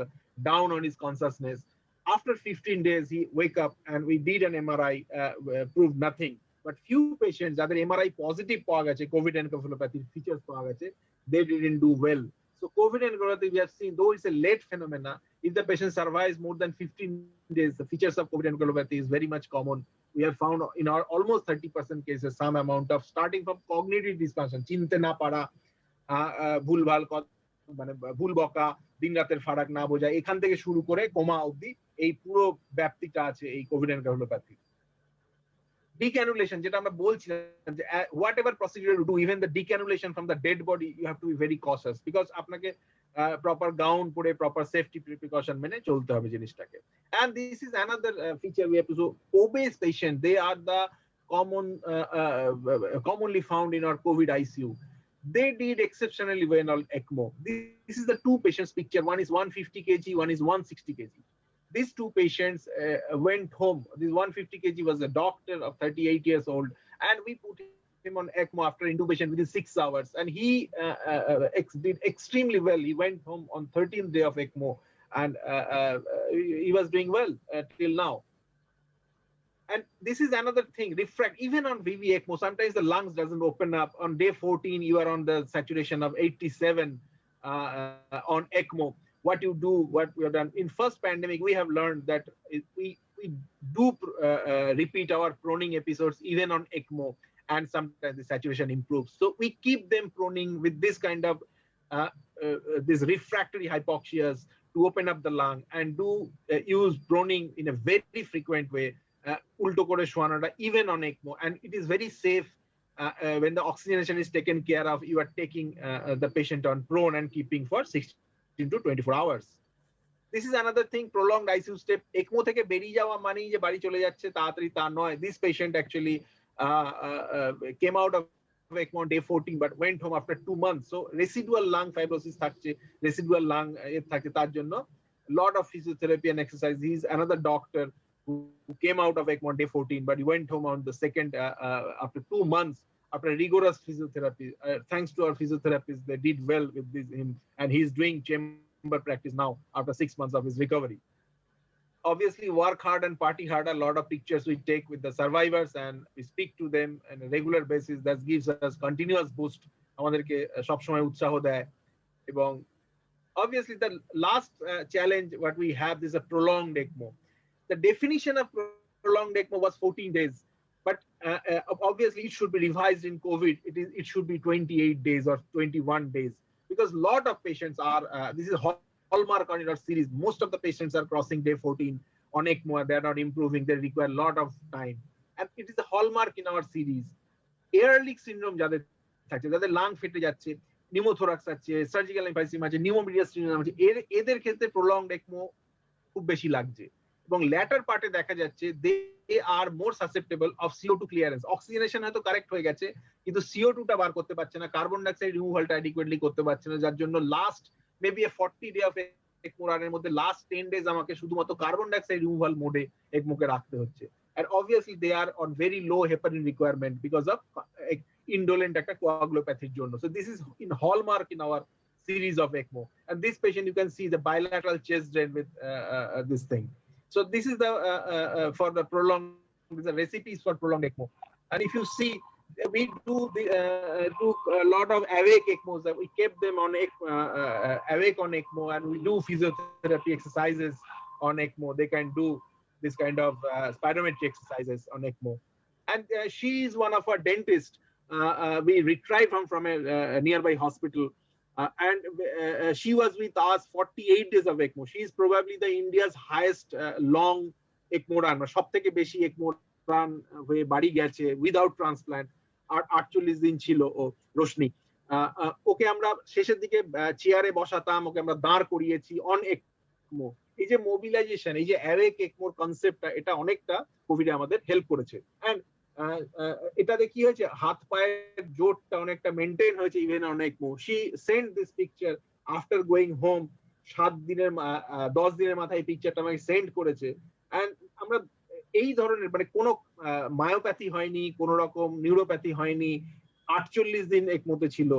down on his consciousness. After 15 days, he wake up, and we did an MRI, proved nothing. But few patients, যাদের MRI positive পাওয়া গেছে, COVID encephalopathy features পাওয়া গেছে, they didn't do well. So COVID encephalopathy, we have seen, though it's a late phenomena, if the patient survives more than 15 days, the features of COVID encephalopathy is very much common. we have found in our almost 30% cases some amount of starting from cognitive dysfunction, চিনতে না পারা, ভুলভাল মানে ভুল বকা, দিন রাতের ফারাক না বোঝা, এখান থেকে শুরু করে কোমা অবধি এই পুরো ব্যাপ্তিটা আছে এই কোভিড এনকেফালোপ্যাথি। Decannulation, যেটা আমরা বলছিলাম যে whatever procedure you do, even the decannulation from the dead body, you have to be very cautious because আপনাকে proper gown পরে proper safety precaution মেনে চলতে হবে জিনিসটাকে। And this is another feature we have to show. Obese patients, they are the commonly found in our COVID ICU. They did exceptionally well on ECMO. This is the two patients picture. One is 150 kg, one is 160 kg. These two patients went home. This 150 kg was a doctor of 38 years old, and we put him on ECMO after intubation within 6 hours, and he did extremely well. He went home on 13th day of ECMO, and he was doing well till now. And this is another thing, refract, even on VV ECMO, sometimes the lungs doesn't open up. On day 14, you are on the saturation of 87 on ECMO. What you do, what we have done in first pandemic, we have learned that we do repeat our proning episodes even on ECMO, and sometimes the saturation improves. So we keep them proning with this kind of this refractory hypoxias to open up the lung, and do use proning in a very frequent way, ulto kore shoanoটা even on ECMO, and it is very safe. When the oxygenation is taken care of, you are taking the patient on prone and keeping for 16 to 24 hours. This is another thing, prolonged ICU step. ECMO থেকে বেরিয়ে যাওয়া মানেই যে বাড়ি চলে যাচ্ছে তাড়াতাড়ি তা নয়. This patient actually came out of ECMO on day 14 but went home after 2 months. So residual lung fibrosis থাকছে, residual lung থাকে, তার জন্য lot of physiotherapy and exercise. He is another doctor who came out of ECMO on day 14 but he went home on the second after 2 months after rigorous physiotherapy. Thanks to our physiotherapists, they did well with him, and he's doing chamber practice now after 6 months of his recovery. Obviously, work hard and party hard. A lot of pictures we take with the survivors, and we speak to them on a regular basis. That gives us continuous boost. আমাদেরকে সবসময় উৎসাহ দেয়। এবং obviously, the last challenge what we have is a prolonged ECMO. The definition of prolonged ECMO was 14 days. But obviously, it should be revised in COVID. It should be 28 days or 21 days, because a lot of patients are, this is hallmark on our series. Most of the patients are crossing day 14 on ECMO, and they're not improving. They require a lot of time. And it is a hallmark in our series. Air leak syndrome, যাদের lung ফেটে যাচ্ছে, pneumothorax আছে, surgical এমফাইসিস আছে, নিউমোমিডিয়াস syndrome আছে, এদের ক্ষেত্রে prolonged ECMO খুব বেশি লাগছে। এবং ল্যাটার পার্টে দেখা যাচ্ছে they are more susceptible of CO2 clearance. Oxygenation হয়তো কারেক্ট হয়ে গেছে, কিন্তু CO2 টা বার করতে পারছে না, কার্বন ডাইঅক্সাইড রিমুভালটা অ্যাডিকুয়েটলি করতে পারছে না, যার জন্য last maybe 40 day of ECMO রানের মধ্যে লাস্ট 10 ডেজ আমাকে শুধুমাত্র কার্বন ডাইঅক্সাইড রিমুভাল মোডে ECMO কে রাখতে হচ্ছে। And obviously they are on very low heparin requirement because of indolent একটা coagulopathy জন্য. So this is in hallmark in our series of ECMO. And this patient, you can see the bilateral chest drain with this thing. So this is the for the prolonged, these are recipes for prolonged ECMO. And if you see, we do a lot of awake ECMOs. We kept them on awake on ECMO, and we do physiotherapy exercises on ECMO. They can do this kind of spirometry exercises on ECMO. And she is one of our dentists. We retrieved from a nearby hospital. And she was with us 48 days of ECMO. She is probably the India's highest long ECMO run. সব থেকে বেশি ECMO run হয়ে বাড়ি গেছে without transplant। 48 দিন ছিল ও রোশনি। ওকে আমরা শেষের দিকে চেয়ারে বসাতাম, ওকে আমরা দাঁড় করিয়েছি অন ECMO। এই যে মোবিলাইজেশন, এই যে অ্যাওয়েক ECMOর কনসেপ্টটা, এটা অনেকটা কোভিডে আমাদের হেল্প করেছে। এন্ড এটাতে কি হয়েছে, হাত পায়ের জোরটা অনেকটা মেনটেন হয়েছে even on ECMO। She send this picture after going home. 10 দিনের মাথায় এই পিকচারটা আমাকে সেন্ড করেছে। এন্ড আমরা এই ধরনের মানে কোনো মায়োপ্যাথি হয়নি, কোনো রকম নিউরোপ্যাথি হয়নি, 48 দিন ECMOতে ছিল।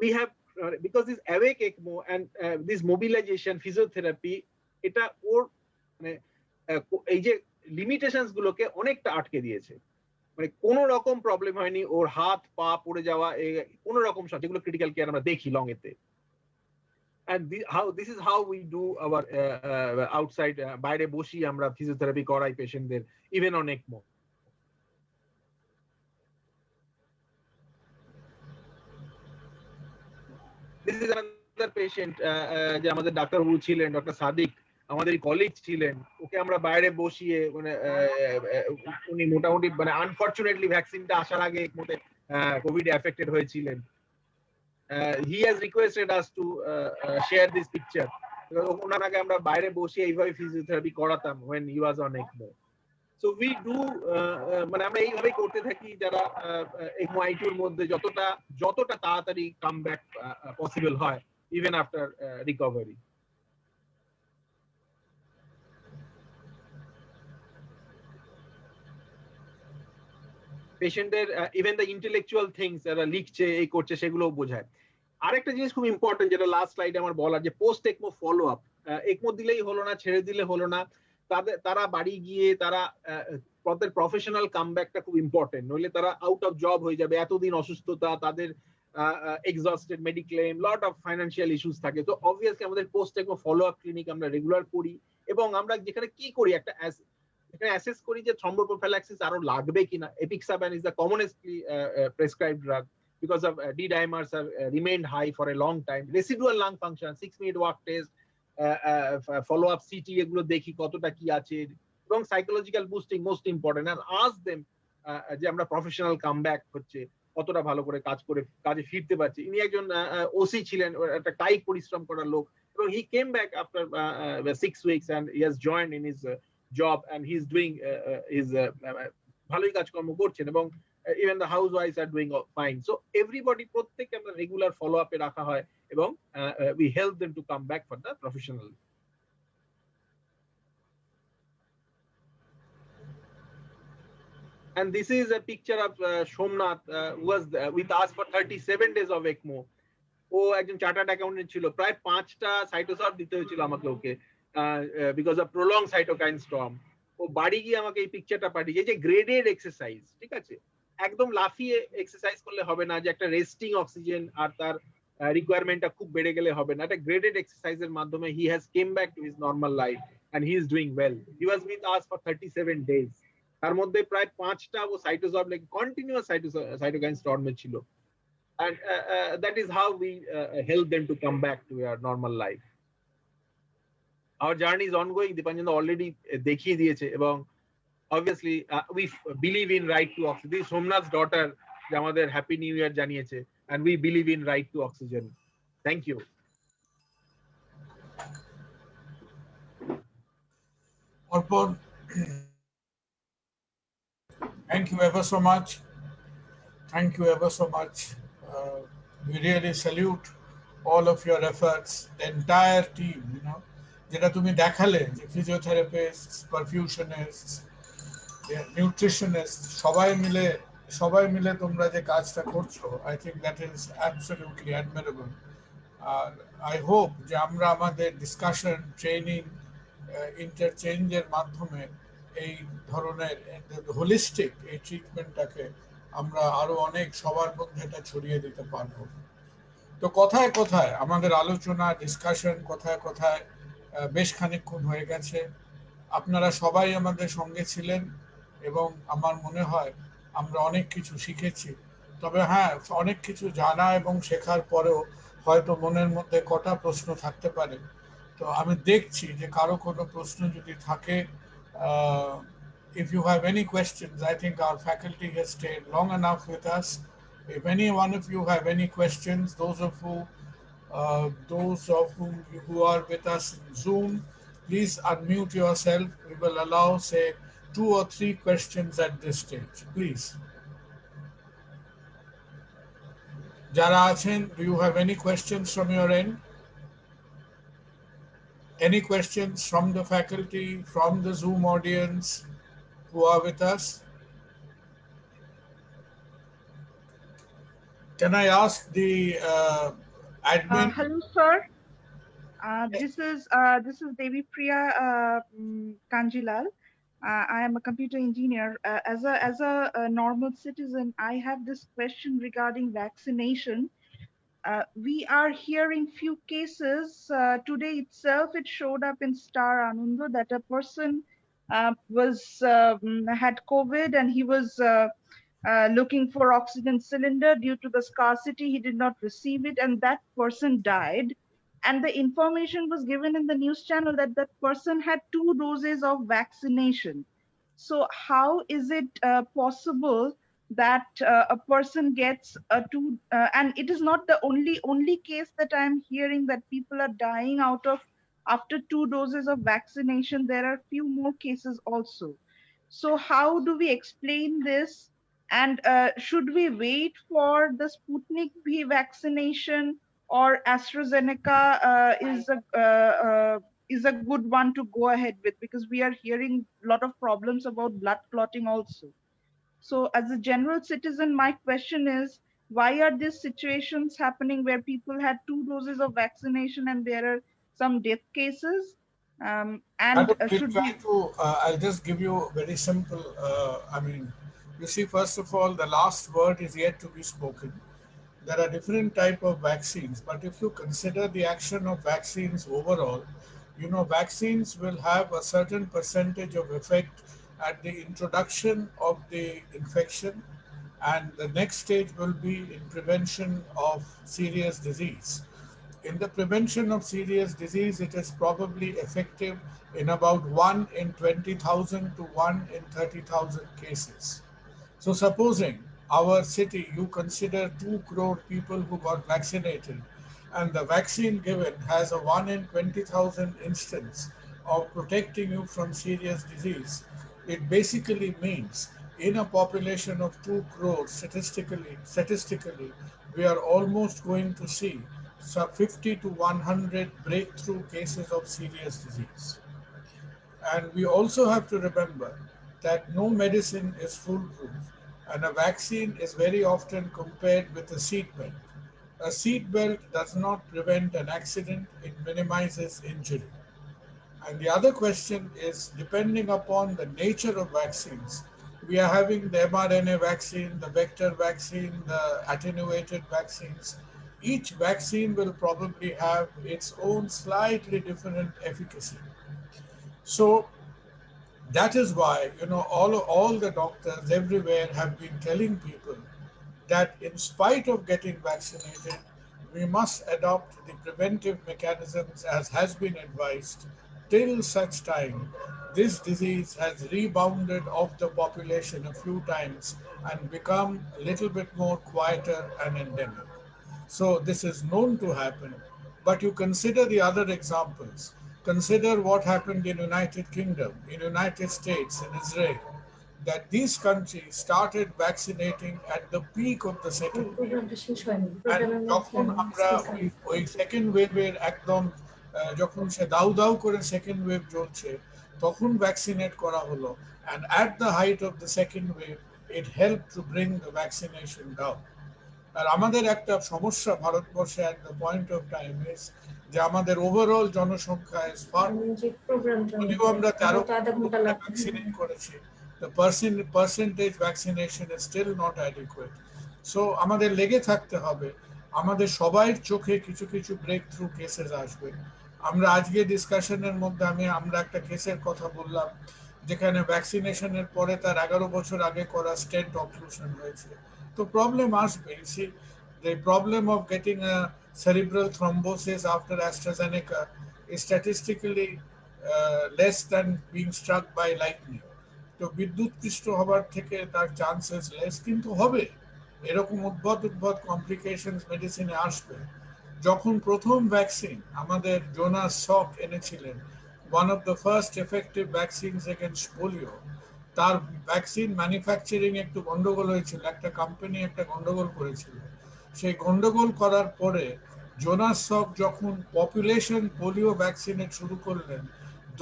We have because this awake ECMO and this mobilization physiotherapy, এটা ওর মানে এই যে লিমিটেশনস গুলোকে অনেকটা আটকে দিয়েছে। মানে কোনো রকম প্রবলেম হয়নি, ওর হাত পা পড়ে যাওয়া কোনো রকম যেগুলো ক্রিটিক্যাল কেয়ার আমরা দেখি লং এতে। and this is how we do our outside বাইরে বসি আমরা physiotherapy করাই পেশেন্টদের even on ECMO. This is another patient যে আমাদের ডাক্তারবাবু ছিলেন ডক্টর সাদিক আমাদের কলিগ ছিলেন ওকে আমরা বাইরে বসিয়ে মানে উনি মোটামুটি মানে আনফরচুনেটলি ভ্যাকসিনটা আসার আগে একমতে কোভিড এফেক্টেড হয়েছিলেন he has requested us to share this picture ওনাকে আমরা বাইরে বসে এইভাবে physiotherapy করাতাম when he was on ECMO. So we do মানে আমরা এইভাবেই করতে থাকি যারা ECMO ITU এর মধ্যে যতটা তাড়াতাড়ি কাম ব্যাক পসিবল হয় even after recovery. পেশেন্টের ইভেন দ্য ইন্টেলেকচুয়াল থিংস যারা লিখছে এই করছে সেগুলো বোঝায় আরেকটা জিনিস খুব ইম্পর্টেন্ট যেটা লাস্ট স্লাইডে আমার বলার যে post ECMO follow up ECMO দিলেই হলো না ছেড়ে দিলে হলো না তারা বাড়ি গিয়ে তারা তাদের প্রফেশনাল কামব্যাকটা খুব ইম্পর্টেন্ট নইলে তারা আউট অফ জব হয়ে যাবে এতদিন অসুস্থতা তাদের exhausted mediclaim lot of financial issues থাকে তো অবভিয়াসলি আমাদের post ECMO follow up clinic আমরা রেগুলার করি এবং আমরা যেখানে কি করি একটা এখানে অ্যাসেস করি যে থ্রম্বোপ্রোফিল্যাক্সিস আরো লাগবে কিনা apixaban is the commonestly prescribed drug because of D-dimers have remained high for a long time. Residual lung function, 6-minute walk test, follow-up CT এগুলো দেখি কতটা কি আছে এবং psychological boosting most important and ask them যে আমরা professional comeback হচ্ছে কতটা ভালো করে কাজে ফিরতে পারছি ইনি একজন ওসি ছিলেন একটা কায়িক পরিশ্রম করার লোক এবং he came back after 6 weeks and he has joined in his job and he is doing his ভালোই কাজকর্ম করছেন এবং even the housewives are doing fine. So everybody প্রত্যেককে আমরা রেগুলার ফলো আপে রাখা হয় এবং we help them to come back for the professional. And this is a picture of Somnath who was with us for 37 days of ECMO. ও একজন chartered accountant ছিল প্রায় 5টা সাইটোসর্ব দিতে হয়েছিল আমাকে okay because of prolong cytokine storm ও বাড়ি গিয়ে আমাকে এই পিকচারটা পাঠিয়েছে যে গ্রেডেড এক্সারসাইজ ঠিক আছে একদম লাফিয়ে এক্সারসাইজ করলে হবে না যে একটা রেস্টিং অক্সিজেন আর তার রিকোয়ারমেন্টটা খুব বেড়ে গেলে হবে না একটা গ্রেডেড এক্সারসাইজের মাধ্যমে he has came back to his normal life and he is doing well he was with us for 37 days তার মধ্যে প্রায় 5টা ও সাইটোসর্ব লাইক কন্টিনিউয়াস সাইটোকাইন স্টর্মে ছিল and that is how we help them to come back to their normal life. Our journey is ongoing. Dipanjan already দেখিয়ে দিয়েছে এবং obviously we believe in right to oxygen. This Somnath's daughter যে আমাদের happy new year জানিয়েছে and we believe in right to oxygen. Thank you. Arpan, thank you ever so much. Thank you ever so much. We really salute all of your efforts, the entire team, you know. যেটা তুমি দেখালে যে physiotherapist perfusionist nutritionist সবাই মিলে তোমরা যে কাজটা করছো I think that is absolutely admirable আর আই হোপ যে আমরা আমাদের ডিসকাশন ট্রেনিং ইন্টারচেঞ্জের মাধ্যমে এই ধরনের হোলিস্টিক এই ট্রিটমেন্টটাকে আমরা আরো অনেক সবার মধ্যে এটা ছড়িয়ে দিতে পারবো তো কথায় কথায় আমাদের আলোচনা ডিসকাশন কথায় কথায় বেশ খানিকক্ষণ হয়ে গেছে আপনারা সবাই আমাদের সঙ্গে ছিলেন এবং আমার মনে হয় আমরা অনেক কিছু শিখেছি তবে হ্যাঁ অনেক কিছু জানা এবং শেখার পরেও হয়তো মনের মধ্যে কটা প্রশ্ন থাকতে পারে তো আমি দেখছি যে কারো কোনো প্রশ্ন যদি থাকে if you have any questions, I think our faculty has stayed long enough with us. If any one of you have any questions, those of whom who are with us in Zoom, please unmute yourself. We will allow, say, 2 or 3 questions at this stage. Please. Jara Achen, do you have any questions from your end? Any questions from the faculty, from the Zoom audience who are with us? Can I ask the admin? Hello, sir. This is Devi Priya Kanjilal. I am a computer engineer. As a normal citizen, I have this question regarding vaccination. we are hearing few cases. Today itself, it showed up in Star Ananda that a person had COVID and he was looking for oxygen cylinder. Due to the scarcity, he did not receive it, and that person died. And the information was given in the news channel that that person had 2 doses of vaccination. So how is it possible that a person gets a two? And it is not the only case that I'm hearing that people are dying out of after 2 doses of vaccination. There are few more cases also. So how do we explain this? And should we wait for the Sputnik V vaccination, or AstraZeneca is a good one to go ahead with, because we are hearing a lot of problems about blood clotting also. So as a general citizen, my question is, why are these situations happening where people had 2 doses of vaccination and there are some death cases? Madam, we'll Should try we? to, I'll just give you very simple, you see, first of all, the last word is yet to be spoken. There are different type of vaccines, but if you consider the action of vaccines overall, you know, vaccines will have a certain percentage of effect at the introduction of the infection, and the next stage will be in prevention of serious disease. In the prevention of serious disease, it is probably effective in about 1 in 20,000 to 1 in 30,000 cases. So supposing our city, you consider 2 crore people who got vaccinated, and the vaccine given has a 1 in 20,000 instance of protecting you from serious disease, it basically means in a population of 2 crores, statistically, we are almost going to see 50 to 100 breakthrough cases of serious disease. And we also have to remember that no medicine is foolproof, and a vaccine is very often compared with a seatbelt. A seatbelt does not prevent an accident, it minimizes injury. And the other question is, depending upon the nature of vaccines, we are having the mRNA vaccine, the vector vaccine, the attenuated vaccines. Each vaccine will probably have its own slightly different efficacy. So that is why, you know, all the doctors everywhere have been telling people that in spite of getting vaccinated, we must adopt the preventive mechanisms as has been advised till such time this disease has rebounded off the population a few times and become a little bit more quieter and endemic. So this is known to happen, but you consider the other examples. Consider what happened in United Kingdom, in United States, in Israel, that these countries started vaccinating at the peak of the second wave. And যখন আমরা ওই second ওয়েভের একদম যখন সে দাউ দাউ করে second wave চলছে তখন ভ্যাকসিনেট করা হলো, and at the height of the second wave it helped to bring the vaccination down. আর আমাদের একটা সমস্যা ভারতবর্ষে at the point of time is যে আমাদের ওভারঅল জনসংখ্যা is far, যদিও আমরা 13 ভ্যাকসিনেট করেছি, the percentage vaccination is still not adequate. So আমাদের লেগে থাকতে হবে, আমাদের সবাইয়ের চোখে কিছু কিছু ব্রেক থ্রু কেসেস আসবে। আমরা আজকে ডিসকাশনের মধ্যে আমরা একটা কেসের কথা বললাম যেখানে ভ্যাকসিনেশনের পরে তার 11 বছর আগে করা স্টেন্ট অক্লুশন হয়েছে। তো প্রবলেম আসবে। See, the problem of getting a cerebral thrombosis after AstraZeneca is statistically less than being struck by lightning. তো বিদ্যুৎ পৃষ্ঠ হবার থেকে তার চান্সেস লেস, কিন্তু হবে এরকম উদ্ভট কমপ্লিকেশনস মেডিসিনে আসবে। যখন প্রথম ভ্যাকসিন আমাদের জোনাস সক এনেছিলেন, one of the first effective vaccines against polio, তার ভ্যাকসিন ম্যানুফ্যাকচারিং একটু গন্ডগোল হয়েছিল, একটা কোম্পানি একটা গন্ডগোল করেছিল। সেই গন্ডগোল করার পরে জোনাস সক যখন পপুলেশন পোলিও ভ্যাকসিনেট শুরু করলেন,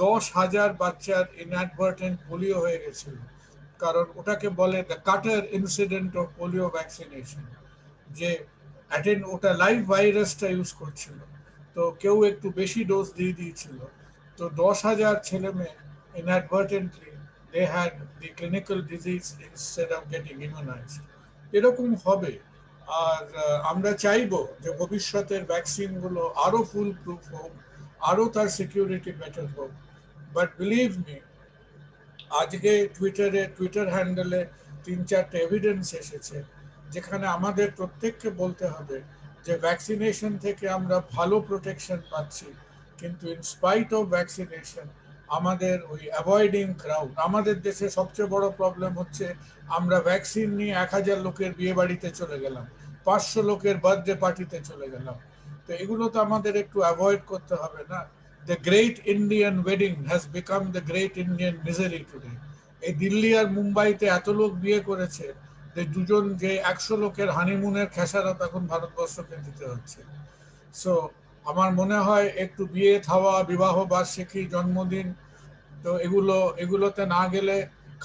10,000 বাচ্চার ইনঅ্যাডভার্টেন্ট পোলিও হয়ে গেছিল, কারণ ওটাকে বলে the cutter incident of polio vaccination, যে ওটা লাইভ ভাইরাসটা ইউজ করছিল, তো কেউ একটু বেশি ডোজ দিয়ে দিয়েছিল, তো 10,000 ছেলে মেয়ে inadvertently they had the clinical disease instead of getting immunized. এরকম হবে, আর আমরা চাইবো যে ভবিষ্যতের ভ্যাকসিন গুলো আরো ফুল প্রুফ হোক, আরো তার সিকিউরিটি বেটার হোক। বাট বিলিভ মি, আজকে টুইটার হ্যান্ডেলে 3-4টে এভিডেন্স এসেছে যেখানে আমাদের প্রত্যেককে বলতে হবে যে ভ্যাকসিনেশন থেকে আমরা ভালো প্রোটেকশন পাচ্ছি, কিন্তু ইন স্পাইট অফ ভ্যাকসিনেশন আমাদের ওই অ্যাভয়েডিং ক্রাউড, আমাদের দেশে সবচেয়ে বড় প্রবলেম হচ্ছে আমরা ভ্যাকসিন নিয়ে 1000 লোকের বিয়ে বাড়িতে চলে গেলাম, 500 লোকের বার্থডে পার্টিতে চলে গেলাম। তো এগুলো তো আমাদের একটু অ্যাভয়েড করতে হবে না। The great Indian wedding has become the great Indian misery today. এই দিল্লি আর মুম্বাইতে এত লোক বিয়ে করেছে যে দুজন যে 100 লোকের হানিমুনের খেসারত এখন ভারতবর্ষকে দিতে হচ্ছে। সো আমার মনে হয় একটু বিয়ে থাওয়া, বিবাহ বার্ষিকী, জন্মদিন, তো এগুলোতে না গেলে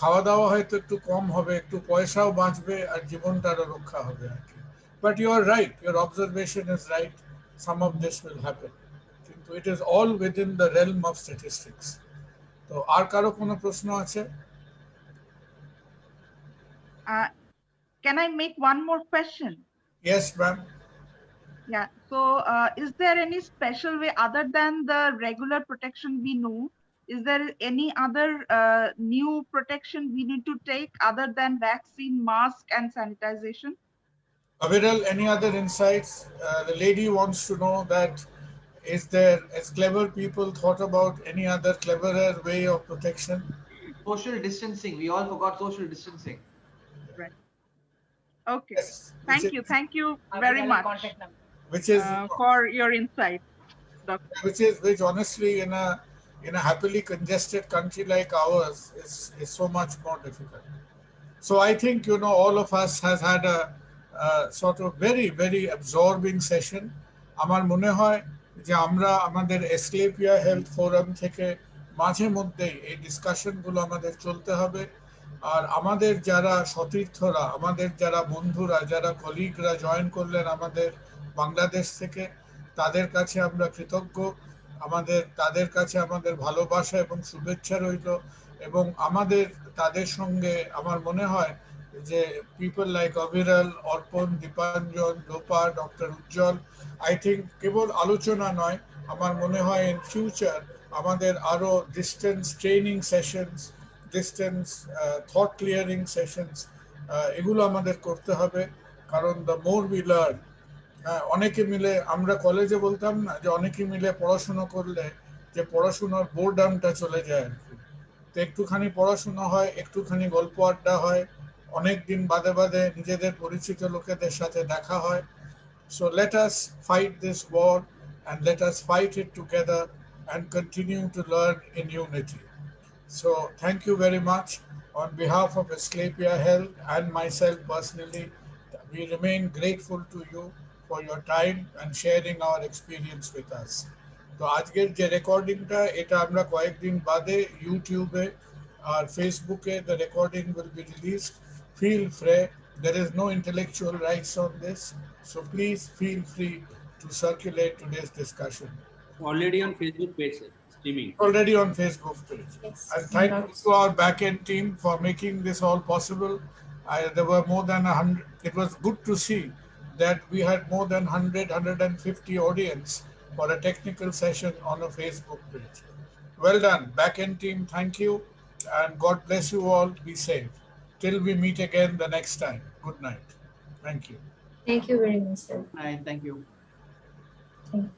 খাওয়া দাওয়া হয়তো একটু কম হবে, একটু পয়সাও বাঁচবে আর জীবনটা আরো রক্ষা হবে আর কি। But you are right, your observation is right, some of this will happen, কিন্তু it is all within the realm of statistics. তো আর কারো কোনো প্রশ্ন আছে? Can I make one more question? Yes ma'am. Yeah. So, is there any special way other than the regular protection we know? Is there any other new protection we need to take other than vaccine, mask, and sanitization? Aviral, any other insights? The lady wants to know that is there, as clever people thought about any other cleverer way of protection? Social distancing. We all forgot social distancing. Right. Okay. Yes, Thank you very much which is for your insight, Doctor. which honestly in a happily congested country like ours is so much more difficult. So I think, you know, all of us has had a sort of very absorbing session. আমার মনে হয় যে আমরা আমাদের এসক্লেপিয়া health forum থেকে মাঝে মধ্যেই এই ডিসকাশন গুলো আমাদের চলতে হবে। আর আমাদের যারা সতীর্থরা, আমাদের যারা বন্ধুরা, যারা কলিগরা জয়েন করলেন আমাদের বাংলাদেশ থেকে, তাদের কাছে আমরা কৃতজ্ঞ। তাদের কাছে আমাদের ভালোবাসা এবং শুভেচ্ছা রইল। এবং আমাদের তাদের সঙ্গে আমার মনে হয় যে people like Aviral, Arpan, Dipanjan, Lopa, doctor Ujjwal, I think কেবল আলোচনা নয়, আমার মনে হয় ইন ফিউচার আমাদের আরো distance training sessions, distance thought clearing sessions, এগুলো আমাদের করতে হবে। কারণ দ্য মোর উই লার্ন, অনেকে মিলে, আমরা কলেজে বলতাম না যে অনেকে মিলে পড়াশোনা করলে যে পড়াশোনার বোরডামটা চলে যায় আর কি। তো একটুখানি পড়াশোনা হয়, একটুখানি গল্প আড্ডা হয়, অনেকদিন বাদে বাদে নিজেদের পরিচিত লোকেদের সাথে দেখা হয়। So let us fight this war and let us fight it together and continue to learn in unity. So thank you very much. On behalf of Asclepius Health and myself personally, we remain grateful to you for your time and sharing our experience with us. তো আজকের যে রেকর্ডিংটা, এটা আমরা কয়েকদিন বাদে ইউটিউবে আর ফেসবুকে the recording will be released. Feel free, there is no intellectual rights on this, so please feel free to circulate today's discussion. Already on Facebook page, sir, streaming. Already on Facebook page. Yes. And thank you to our back-end team for making this all possible. There were more than 100. It was good to see that we had more than 150 audience for a technical session on a Facebook page. Well done, back-end team. Thank you, and God bless you all. Be safe. Till we meet again the next time. Good night. Thank you. Thank you very much, sir. And thank you. Thank you.